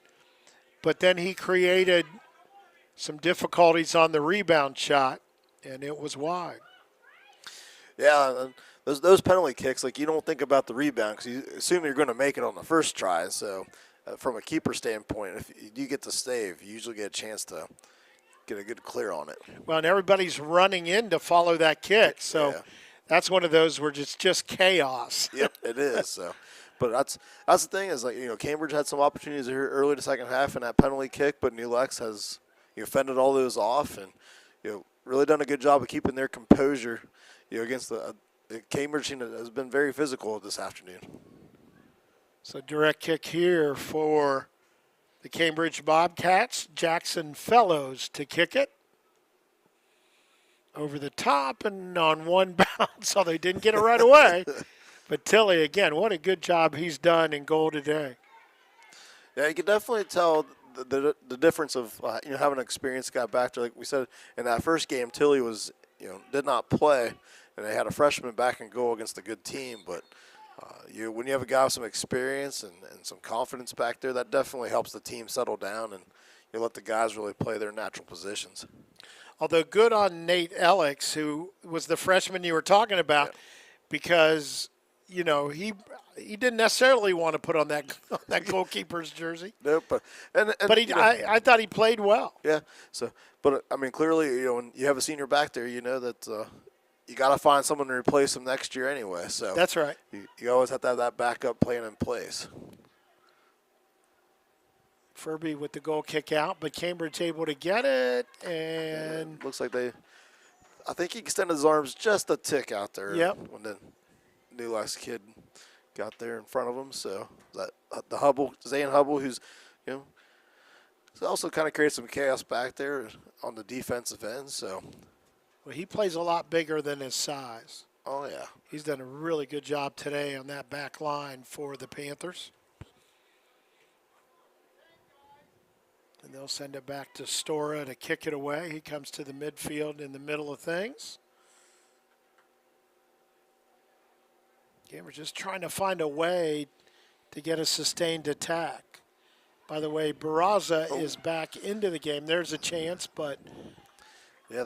Speaker 1: but then he created some difficulties on the rebound shot, and it was wide.
Speaker 2: Yeah, those penalty kicks, like, you don't think about the rebound because you assume you're going to make it on the first try. So from a keeper standpoint, if you do get the save, you usually get a chance to get a good clear on it.
Speaker 1: Well, and everybody's running in to follow that kick, so that's one of those where it's just chaos.
Speaker 2: Yep, it is. So, but that's the thing is, like, Cambridge had some opportunities here early in the second half in that penalty kick, but New Lex has fended all those off and really done a good job of keeping their composure against the Cambridge team that has been very physical this afternoon.
Speaker 1: So direct kick here for the Cambridge Bobcats. Jackson Fellows to kick it. Over the top and on one bounce, so they didn't get it right away. But Tilley, again, what a good job he's done in goal today.
Speaker 2: Yeah, you can definitely tell the difference of having an experienced guy back there. Like we said in that first game, Tilley was did not play, and they had a freshman back in goal against a good team. But when you have a guy with some experience and some confidence back there, that definitely helps the team settle down and you let the guys really play their natural positions.
Speaker 1: Although good on Nate Alex, who was the freshman you were talking about, because he didn't necessarily want to put on that goalkeeper's jersey.
Speaker 2: Nope, but
Speaker 1: I thought he played well.
Speaker 2: Yeah. So, but I mean, clearly, when you have a senior back there, you know that you got to find someone to replace him next year anyway. So
Speaker 1: that's right.
Speaker 2: You always have to have that backup plan in place.
Speaker 1: Furby with the goal kick out, but Cambridge able to get it, and
Speaker 2: looks like I think he extended his arms just a tick out there.
Speaker 1: Yep.
Speaker 2: When the New Lex kid got there in front of him. So that the Hubble, Zane Hubble, who's also kind of created some chaos back there on the defensive end. So
Speaker 1: he plays a lot bigger than his size.
Speaker 2: Oh yeah,
Speaker 1: he's done a really good job today on that back line for the Panthers. And they'll send it back to Stora to kick it away. He comes to the midfield in the middle of things. Again, we're just trying to find a way to get a sustained attack. By the way, Barraza is back into the game. There's a chance, but
Speaker 2: yeah,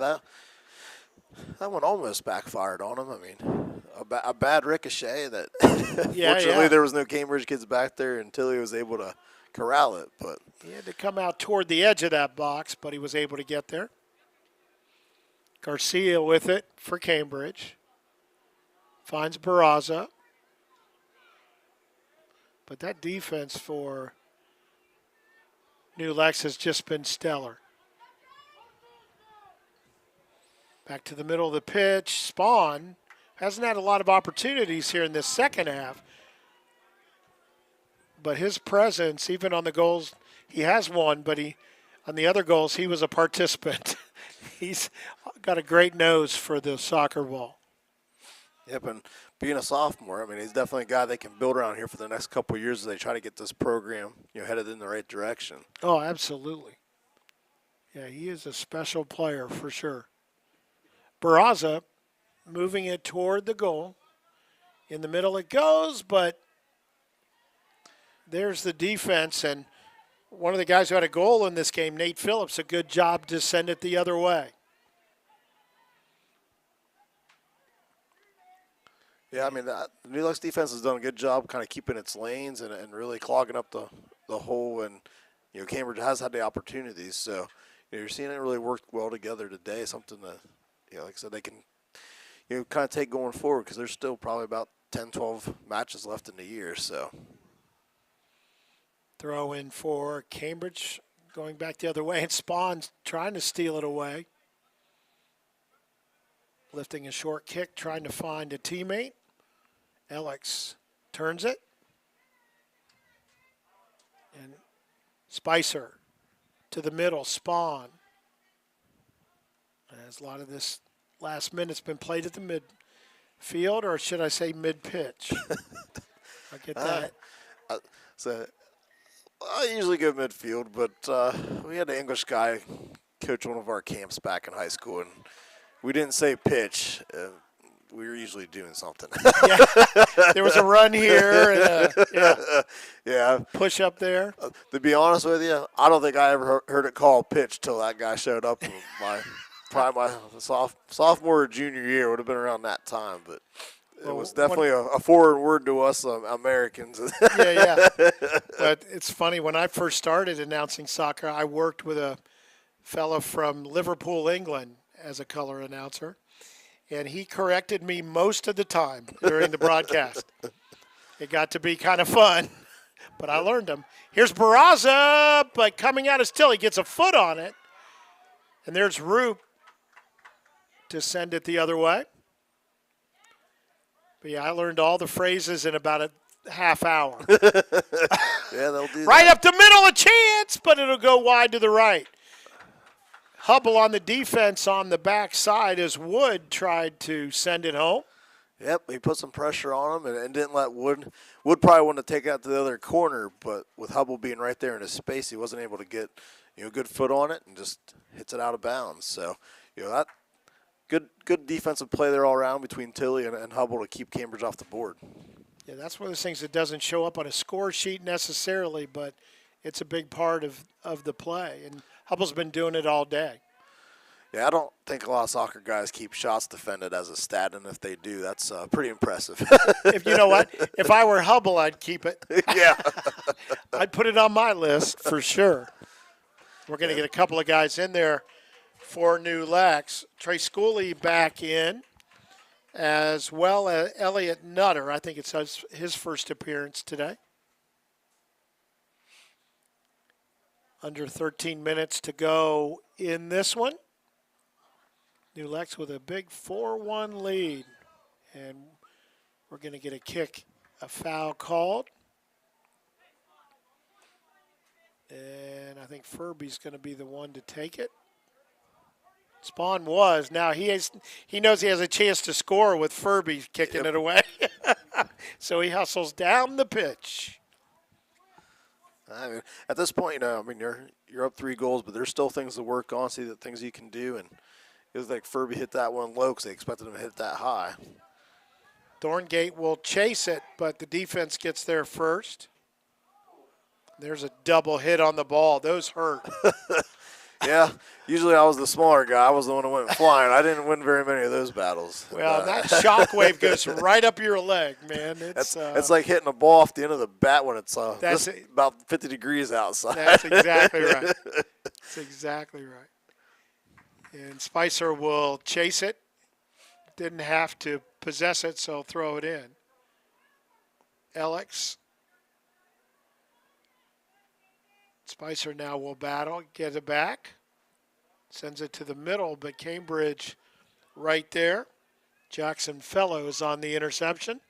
Speaker 2: that one almost backfired on him. I mean, a bad ricochet that fortunately there was no Cambridge kids back there until he was able to corral it. But
Speaker 1: he had to come out toward the edge of that box, but he was able to get there. Garcia with it for Cambridge. Finds Barraza. But that defense for New Lex has just been stellar. Back to the middle of the pitch. Spawn hasn't had a lot of opportunities here in this second half. But his presence, even on the goals, he has one, but on the other goals, he was a participant. He's got a great nose for the soccer ball.
Speaker 2: Yep, and being a sophomore, I mean, he's definitely a guy they can build around here for the next couple of years as they try to get this program, headed in the right direction.
Speaker 1: Oh, absolutely. Yeah, he is a special player for sure. Barraza moving it toward the goal. In the middle it goes, but there's the defense, and one of the guys who had a goal in this game, Nate Phillips, a good job to send it the other way.
Speaker 2: Yeah, I mean, the New Lex defense has done a good job kind of keeping its lanes and really clogging up the hole, and Cambridge has had the opportunities, so you're seeing it really work well together today, something that, like I said, they can kind of take going forward because there's still probably about 10, 12 matches left in the year, so.
Speaker 1: Throw in for Cambridge, going back the other way, and Spawn's trying to steal it away. Lifting a short kick, trying to find a teammate. Alex turns it. And Spicer to the middle, Spawn. As a lot of this last minute's been played at the midfield, or should I say mid-pitch? I get that.
Speaker 2: So I usually go midfield, but we had an English guy coach one of our camps back in high school, and we didn't say pitch. we were usually doing something.
Speaker 1: Yeah, there was a run here and
Speaker 2: Yeah.
Speaker 1: push up there.
Speaker 2: To be honest with you, I don't think I ever heard it call a pitch till that guy showed up. Probably my sophomore or junior year would have been around that time, but it was definitely a foreign word to us Americans.
Speaker 1: Yeah. But it's funny, when I first started announcing soccer, I worked with a fellow from Liverpool, England, as a color announcer, and he corrected me most of the time during the broadcast. It got to be kind of fun, but I learned him. Here's Barraza, but coming out of still, he gets a foot on it, and there's Roop to send it the other way. But yeah, I learned all the phrases in about a half hour.
Speaker 2: Yeah, they'll do
Speaker 1: Right
Speaker 2: that.
Speaker 1: up the middle, a chance, but it'll go wide to the right. Hubble on the defense on the backside as Wood tried to send it home.
Speaker 2: Yep, he put some pressure on him and didn't let Wood. Wood probably wanted to take it out to the other corner, but with Hubble being right there in his space, he wasn't able to get good foot on it and just hits it out of bounds. So that good defensive play there all around between Tilly and Hubble to keep Cambridge off the board.
Speaker 1: Yeah, that's one of those things that doesn't show up on a score sheet necessarily, but it's a big part of the play. And Hubble's been doing it all day.
Speaker 2: Yeah, I don't think a lot of soccer guys keep shots defended as a stat, and if they do, that's pretty impressive.
Speaker 1: If you know what, if I were Hubble, I'd keep it.
Speaker 2: Yeah.
Speaker 1: I'd put it on my list for sure. We're going to get a couple of guys in there for New Lex. Trey Schooley back in, as well as Elliot Nutter. I think it's his first appearance today. Under 13 minutes to go in this one. New Lex with a big 4-1 lead. And we're going to get a foul called. And I think Furby's going to be the one to take it. Spawn was. Now he knows he has a chance to score with Furby kicking it away. So he hustles down the pitch.
Speaker 2: I mean, at this point, you're up 3 goals, but there's still things to work on, see the things you can do. And it was like Furby hit that one low because they expected him to hit that high.
Speaker 1: Thorngate will chase it, but the defense gets there first. There's a double hit on the ball. Those hurt.
Speaker 2: Yeah, usually I was the smaller guy. I was the one who went flying. I didn't win very many of those battles.
Speaker 1: Well, that shockwave goes right up your leg, man.
Speaker 2: It's like hitting a ball off the end of the bat when it's about 50 degrees outside.
Speaker 1: That's exactly right. That's exactly right. And Spicer will chase it. Didn't have to possess it, so throw it in. Alex. Spicer now will battle, get it back. Sends it to the middle, but Cambridge right there. Jackson Fellows on the interception.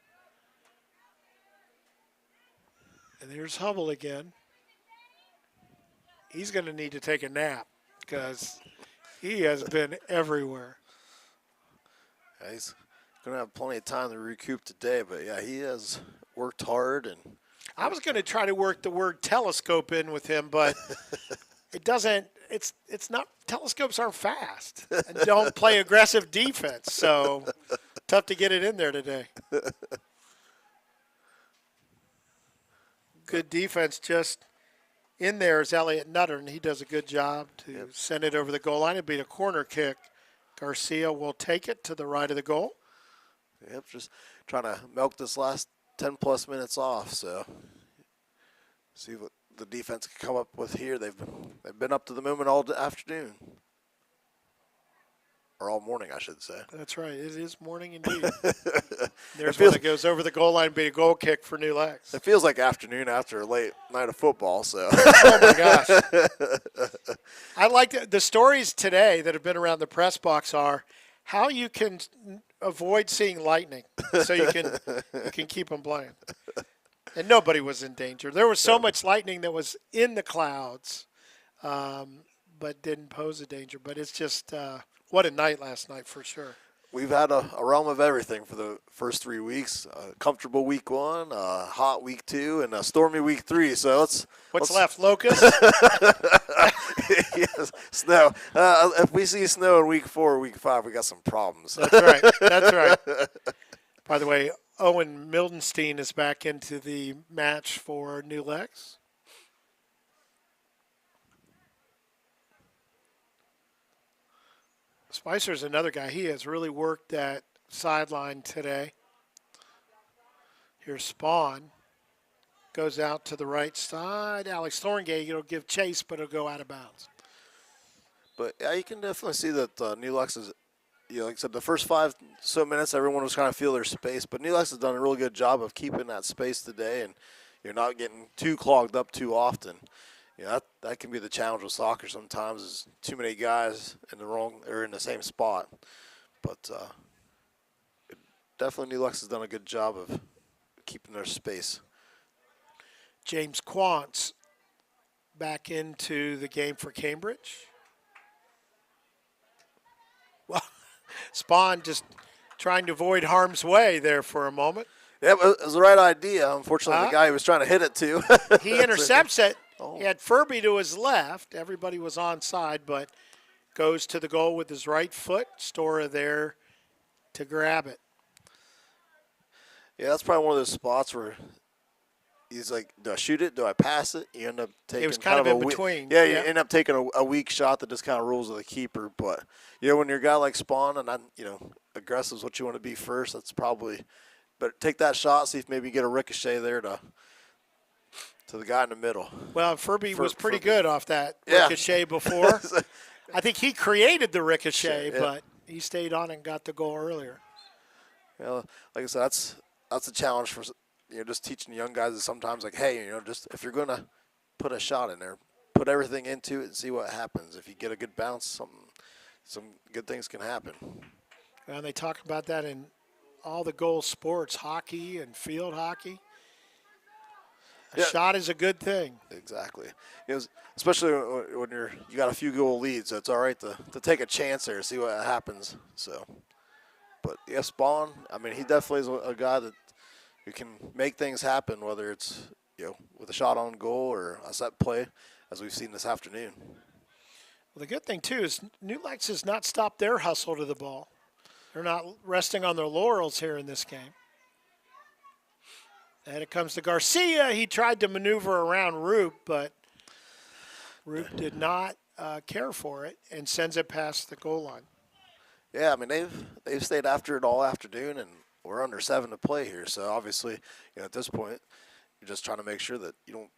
Speaker 1: And there's Hubble again. He's going to need to take a nap because he has been everywhere.
Speaker 2: Yeah, he's going to have plenty of time to recoup today, but yeah, he has worked hard. And
Speaker 1: I was going to try to work the word telescope in with him, but it doesn't. It's not. Telescopes aren't fast and don't play aggressive defense, so tough to get it in there today. Good defense just in there is Elliot Nutter, and he does a good job to send it over the goal line. It'd be a corner kick. Garcia will take it to the right of the goal.
Speaker 2: Yep, just trying to milk this last 10-plus minutes off, so see what the defense can come up with here. They've been up to the moment all afternoon. Or all morning, I should say.
Speaker 1: That's right. It is morning indeed. There's one that goes over the goal line, be a goal kick for New Lex.
Speaker 2: It feels like afternoon after a late night of football. So.
Speaker 1: Oh, my gosh. I like the stories today that have been around the press box are how you can avoid seeing lightning so you can keep them playing. And nobody was in danger. There was so much lightning that was in the clouds, but didn't pose a danger. But it's just what a night last night for sure.
Speaker 2: we've had a realm of everything for the first 3 weeks. Comfortable week 1, hot week 2, and a stormy week 3. So
Speaker 1: What's left? Locusts?
Speaker 2: yes, snow. If we see snow in week 4 or week 5, we got some problems.
Speaker 1: That's right. That's right. By the way, Owen Mildenstein is back into the match for New Lex. Spicer's another guy. He has really worked that sideline today. Here's Spawn. Goes out to the right side. Alex Thorngate, it'll give chase, but it'll go out of bounds.
Speaker 2: But yeah, you can definitely see that New Lex is, like I said, the first 5 so minutes, everyone was trying to feel their space. But New Lex has done a really good job of keeping that space today, and you're not getting too clogged up too often. That can be the challenge with soccer sometimes, is too many guys in the same spot. But definitely New Lex has done a good job of keeping their space.
Speaker 1: James Quantz back into the game for Cambridge. Well, Spawn just trying to avoid harm's way there for a moment.
Speaker 2: Yeah, it was the right idea. Unfortunately, the guy he was trying to hit it to.
Speaker 1: He intercepts it. He had Furby to his left. Everybody was onside, but goes to the goal with his right foot. Stora there to grab it.
Speaker 2: Yeah, that's probably one of those spots where he's like, do I shoot it? Do I pass it? You end up taking
Speaker 1: It was kind of in between.
Speaker 2: Yeah, you end up taking a weak shot that just kind of rolls with the keeper. But, when you're a guy like Spawn and, aggressive is what you want to be first, that's probably – but take that shot, see if maybe you get a ricochet there to the guy in the middle.
Speaker 1: Well, Furby was pretty good off that ricochet before. I think he created the ricochet, but he stayed on and got the goal earlier.
Speaker 2: Like I said, that's a challenge for just teaching young guys is sometimes like, hey, just if you're gonna put a shot in there, put everything into it and see what happens. If you get a good bounce, some good things can happen.
Speaker 1: And they talk about that in all the goal sports, hockey and field hockey. A shot is a good thing.
Speaker 2: Exactly. Especially when you got a few goal leads, so it's all right to take a chance there, see what happens. So, but Spawn, he definitely is a guy that who can make things happen, whether it's with a shot on goal or a set play, as we've seen this afternoon.
Speaker 1: Well, the good thing too is New Lex has not stopped their hustle to the ball. They're not resting on their laurels here in this game. And it comes to Garcia. He tried to maneuver around Roop, but Roop did not care for it and sends it past the goal line.
Speaker 2: Yeah, they've stayed after it all afternoon, and we're under 7 to play here. So obviously, at this point, you're just trying to make sure that you don't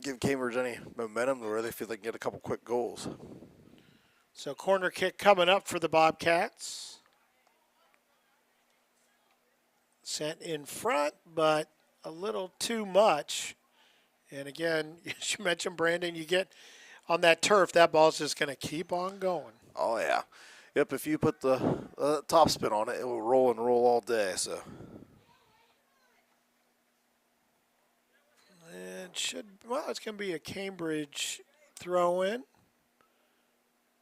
Speaker 2: give Cambridge any momentum where they feel they can get a couple quick goals.
Speaker 1: So corner kick coming up for the Bobcats. Sent in front, but a little too much. And again, as you mentioned, Brandon, you get on that turf, that ball's just going to keep on going.
Speaker 2: Oh, yeah. Yep, if you put the top spin on it, it will roll and roll all day. So it's going to be a Cambridge throw-in.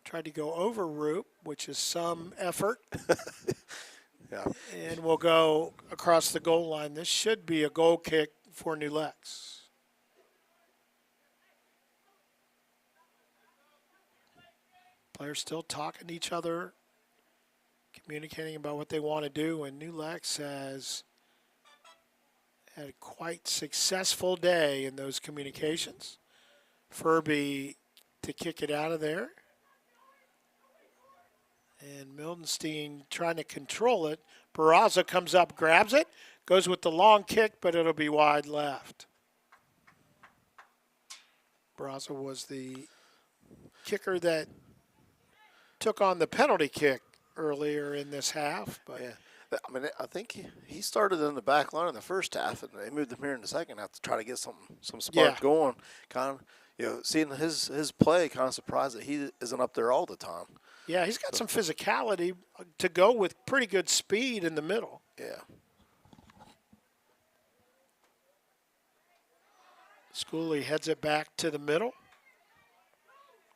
Speaker 1: Tried to go over Roop, which is some effort.
Speaker 2: Yeah.
Speaker 1: And we'll go across the goal line. This should be a goal kick for New Lex. Players still talking to each other, communicating about what they want to do, and New Lex has had a quite successful day in those communications. Furby to kick it out of there. And Mildenstein trying to control it. Barraza comes up, grabs it, goes with the long kick, but it'll be wide left. Barraza was the kicker that took on the penalty kick earlier in this half. But
Speaker 2: yeah. I think he started in the back line in the first half, and they moved him here in the second half to try to get some spark going. Kind of, seeing his play, kind of surprised that he isn't up there all the time.
Speaker 1: Yeah, he's got some physicality to go with pretty good speed in the middle.
Speaker 2: Yeah.
Speaker 1: Schooley heads it back to the middle.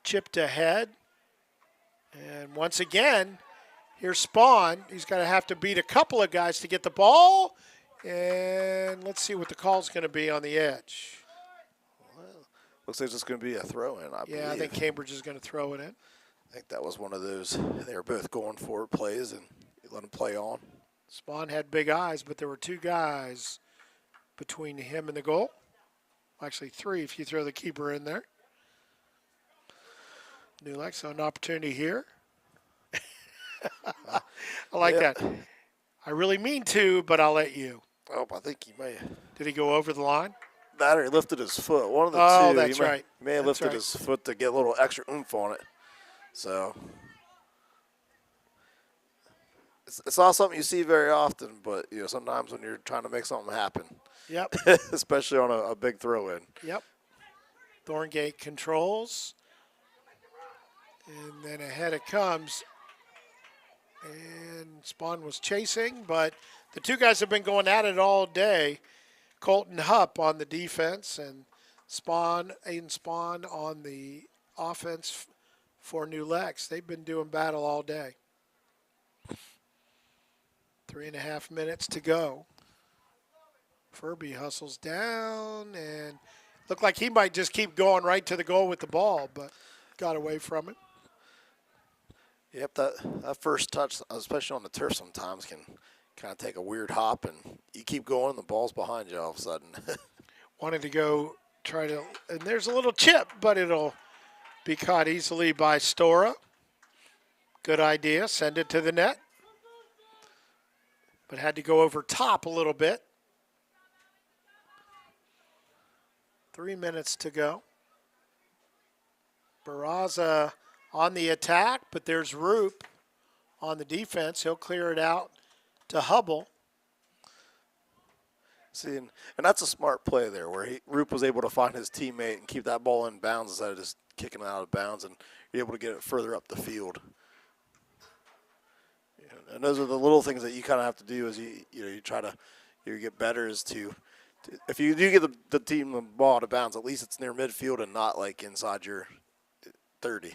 Speaker 1: Chipped ahead. And once again, Here's Spawn. He's going to have to beat a couple of guys to get the ball. And let's see what the call's going to be on the edge.
Speaker 2: Looks like it's just going to be a throw-in, I believe.
Speaker 1: Yeah, I think Cambridge is going to throw it in.
Speaker 2: I think that was one of those. They were both going for it plays, and you let them play on.
Speaker 1: Spawn had big eyes, but there were 2 guys between him and the goal. Actually, 3 if you throw the keeper in there. New Lex, so an opportunity here. I like that. I really mean to, but I'll let you.
Speaker 2: Oh, I think he may have.
Speaker 1: Did he go over the line?
Speaker 2: That or he lifted his foot. One of the two.
Speaker 1: Oh, that's
Speaker 2: He
Speaker 1: right.
Speaker 2: may have
Speaker 1: That's
Speaker 2: lifted
Speaker 1: right.
Speaker 2: his foot to get a little extra oomph on it. So it's not something you see very often, but sometimes when you're trying to make something happen,
Speaker 1: Yep.
Speaker 2: especially on a big throw-in.
Speaker 1: Yep. Thorngate controls. And then ahead it comes. And Spawn was chasing, but the 2 guys have been going at it all day. Colton Hupp on the defense and Aiden Spawn on the offense for New Lex. They've been doing battle all day. 3.5 minutes to go. Furby hustles down and looked like he might just keep going right to the goal with the ball, but got away from it.
Speaker 2: Yep, that first touch, especially on the turf, sometimes can kind of take a weird hop, and you keep going, and the ball's behind you all of a sudden.
Speaker 1: Wanted to go try to, and there's a little chip, but it'll be caught easily by Stora. Good idea, send it to the net. But had to go over top a little bit. 3 minutes to go. Barraza on the attack, but there's Roop on the defense. He'll clear it out to Hubble.
Speaker 2: See, and that's a smart play there, where Roop was able to find his teammate and keep that ball in bounds instead of just kicking it out of bounds, and you're able to get it further up the field. And those are the little things that you kind of have to do as you try to get better, is to if you do get the team the ball out of bounds, at least it's near midfield and not like inside your 30.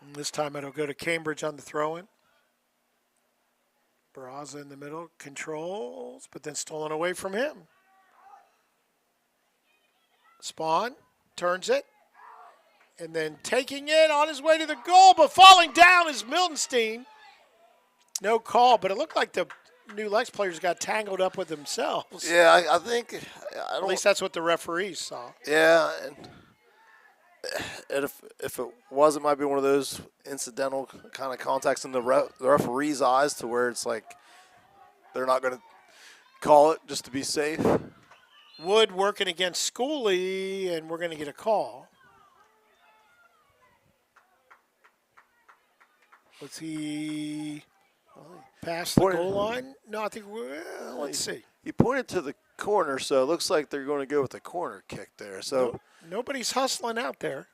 Speaker 1: And this time it'll go to Cambridge on the throw-in. Barraza in the middle, controls, but then stolen away from him. Spawn turns it, and then taking it on his way to the goal, but falling down is Mildenstein. No call, but it looked like the New Lex players got tangled up with themselves.
Speaker 2: Yeah, I think
Speaker 1: At least that's what the referees saw.
Speaker 2: Yeah, and if it was, it might be one of those incidental kind of contacts in the referee's eyes, to where it's like they're not going to call it just to be safe.
Speaker 1: Wood working against Schooley, and we're going to get a call. Was he past the goal line? No, I think, let's see.
Speaker 2: He pointed to the corner, so it looks like they're going to go with the corner kick there. So
Speaker 1: Nobody's hustling out there.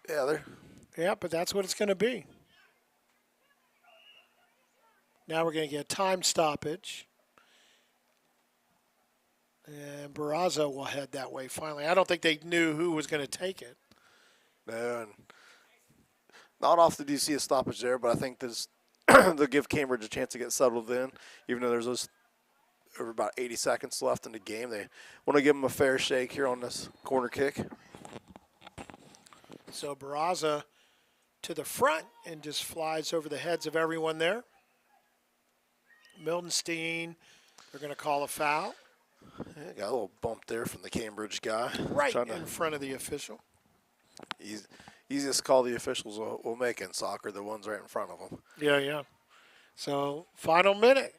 Speaker 2: Yeah,
Speaker 1: But that's what it's going to be. Now we're going to get a time stoppage. And Barraza will head that way finally. I don't think they knew who was going to take it.
Speaker 2: No, and not often do you see a stoppage there, but I think they'll give Cambridge a chance to get settled in, even though there's over about 80 seconds left in the game. They want to give them a fair shake here on this corner kick.
Speaker 1: So Barraza to the front and just flies over the heads of everyone there. Mildenstein, they're going to call a foul.
Speaker 2: Yeah, got a little bump there from the Cambridge guy.
Speaker 1: Right in front of the official.
Speaker 2: Easiest call the officials will make in soccer, the ones right in front of them.
Speaker 1: Yeah. So final minute.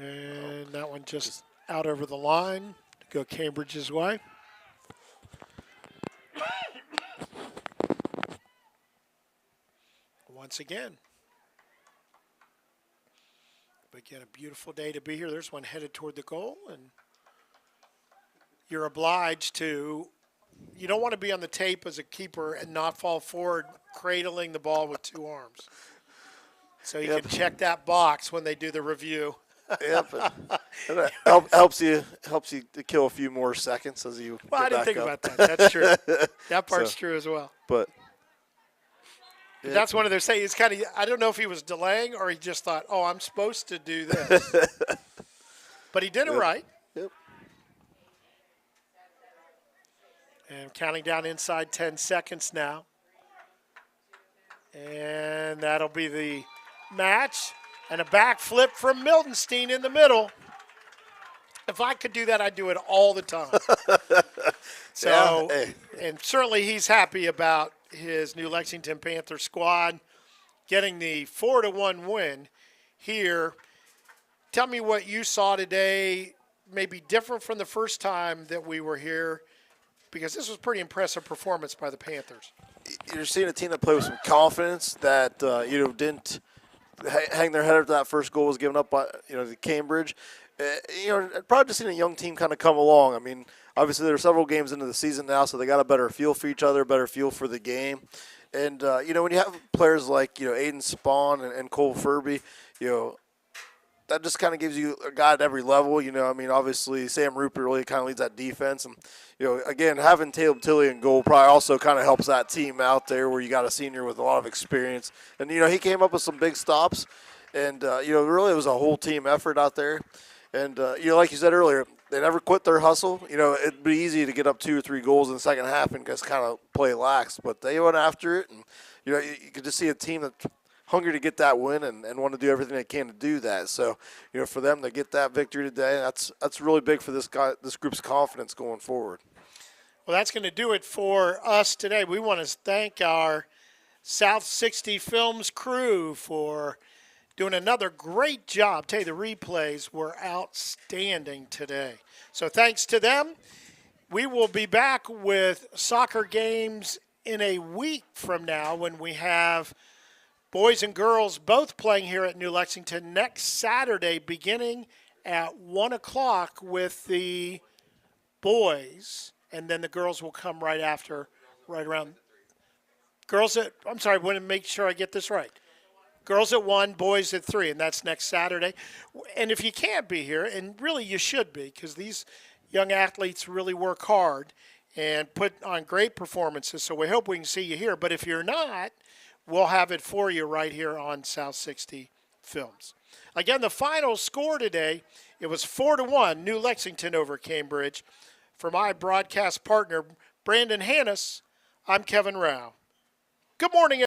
Speaker 1: And that one just out over the line to go Cambridge's way. Once again. But again, a beautiful day to be here. There's one headed toward the goal, and you're obliged to, you don't want to be on the tape as a keeper and not fall forward cradling the ball with 2 arms. So you can check that box when they do the review.
Speaker 2: Yep, and that helps you to kill a few more seconds as you.
Speaker 1: Well, I
Speaker 2: get
Speaker 1: didn't
Speaker 2: back
Speaker 1: think
Speaker 2: up.
Speaker 1: about that. That's true. That part's true as well.
Speaker 2: But
Speaker 1: That's one of those things. It's kind of, I don't know if he was delaying or he just thought, oh, I'm supposed to do this. But he did it right.
Speaker 2: Yep.
Speaker 1: And counting down inside 10 seconds now. And that'll be the match. And a backflip from Mildenstein in the middle. If I could do that, I'd do it all the time. So,
Speaker 2: yeah, hey.
Speaker 1: And certainly he's happy about his New Lexington Panther squad getting the 4-1 win here. Tell me what you saw today, maybe different from the first time that we were here, because this was a pretty impressive performance by the Panthers.
Speaker 2: You're seeing a team that played with some confidence that didn't hang their head after that first goal was given up by the Cambridge. Probably just seeing a young team kind of come along. I mean, obviously there are several games into the season now, so they got a better feel for each other, better feel for the game. And when you have players like Aiden Spawn and Cole Furby, that just kind of gives you a guy at every level. Obviously Sam Rupert really kind of leads that defense. And, again, having Caleb Tilley in goal probably also kind of helps that team out there where you got a senior with a lot of experience. And, he came up with some big stops. And, really it was a whole team effort out there. And, like you said earlier, they never quit their hustle. It'd be easy to get up 2 or 3 goals in the second half and just kind of play lax. But they went after it. And, you could just see a team that's hungry to get that win and want to do everything they can to do that. So, for them to get that victory today, that's really big for this group's confidence going forward.
Speaker 1: Well, that's going to do it for us today. We want to thank our South 60 Films crew for doing another great job. Tell you, the replays were outstanding today. So thanks to them. We will be back with soccer games in a week from now when we have boys and girls both playing here at New Lexington next Saturday beginning at 1 o'clock with the boys, and then the girls will come right after, right around. Girls at, I'm sorry, I want to make sure I get this right. Girls at 1, boys at 3, and that's next Saturday. And if you can't be here, and really you should be, because these young athletes really work hard and put on great performances, so we hope we can see you here. But if you're not, we'll have it for you right here on South 60 Films. Again, the final score today, it was 4-1, New Lexington over Cambridge. For my broadcast partner, Brandon Hannes, I'm Kevin Rao. Good morning,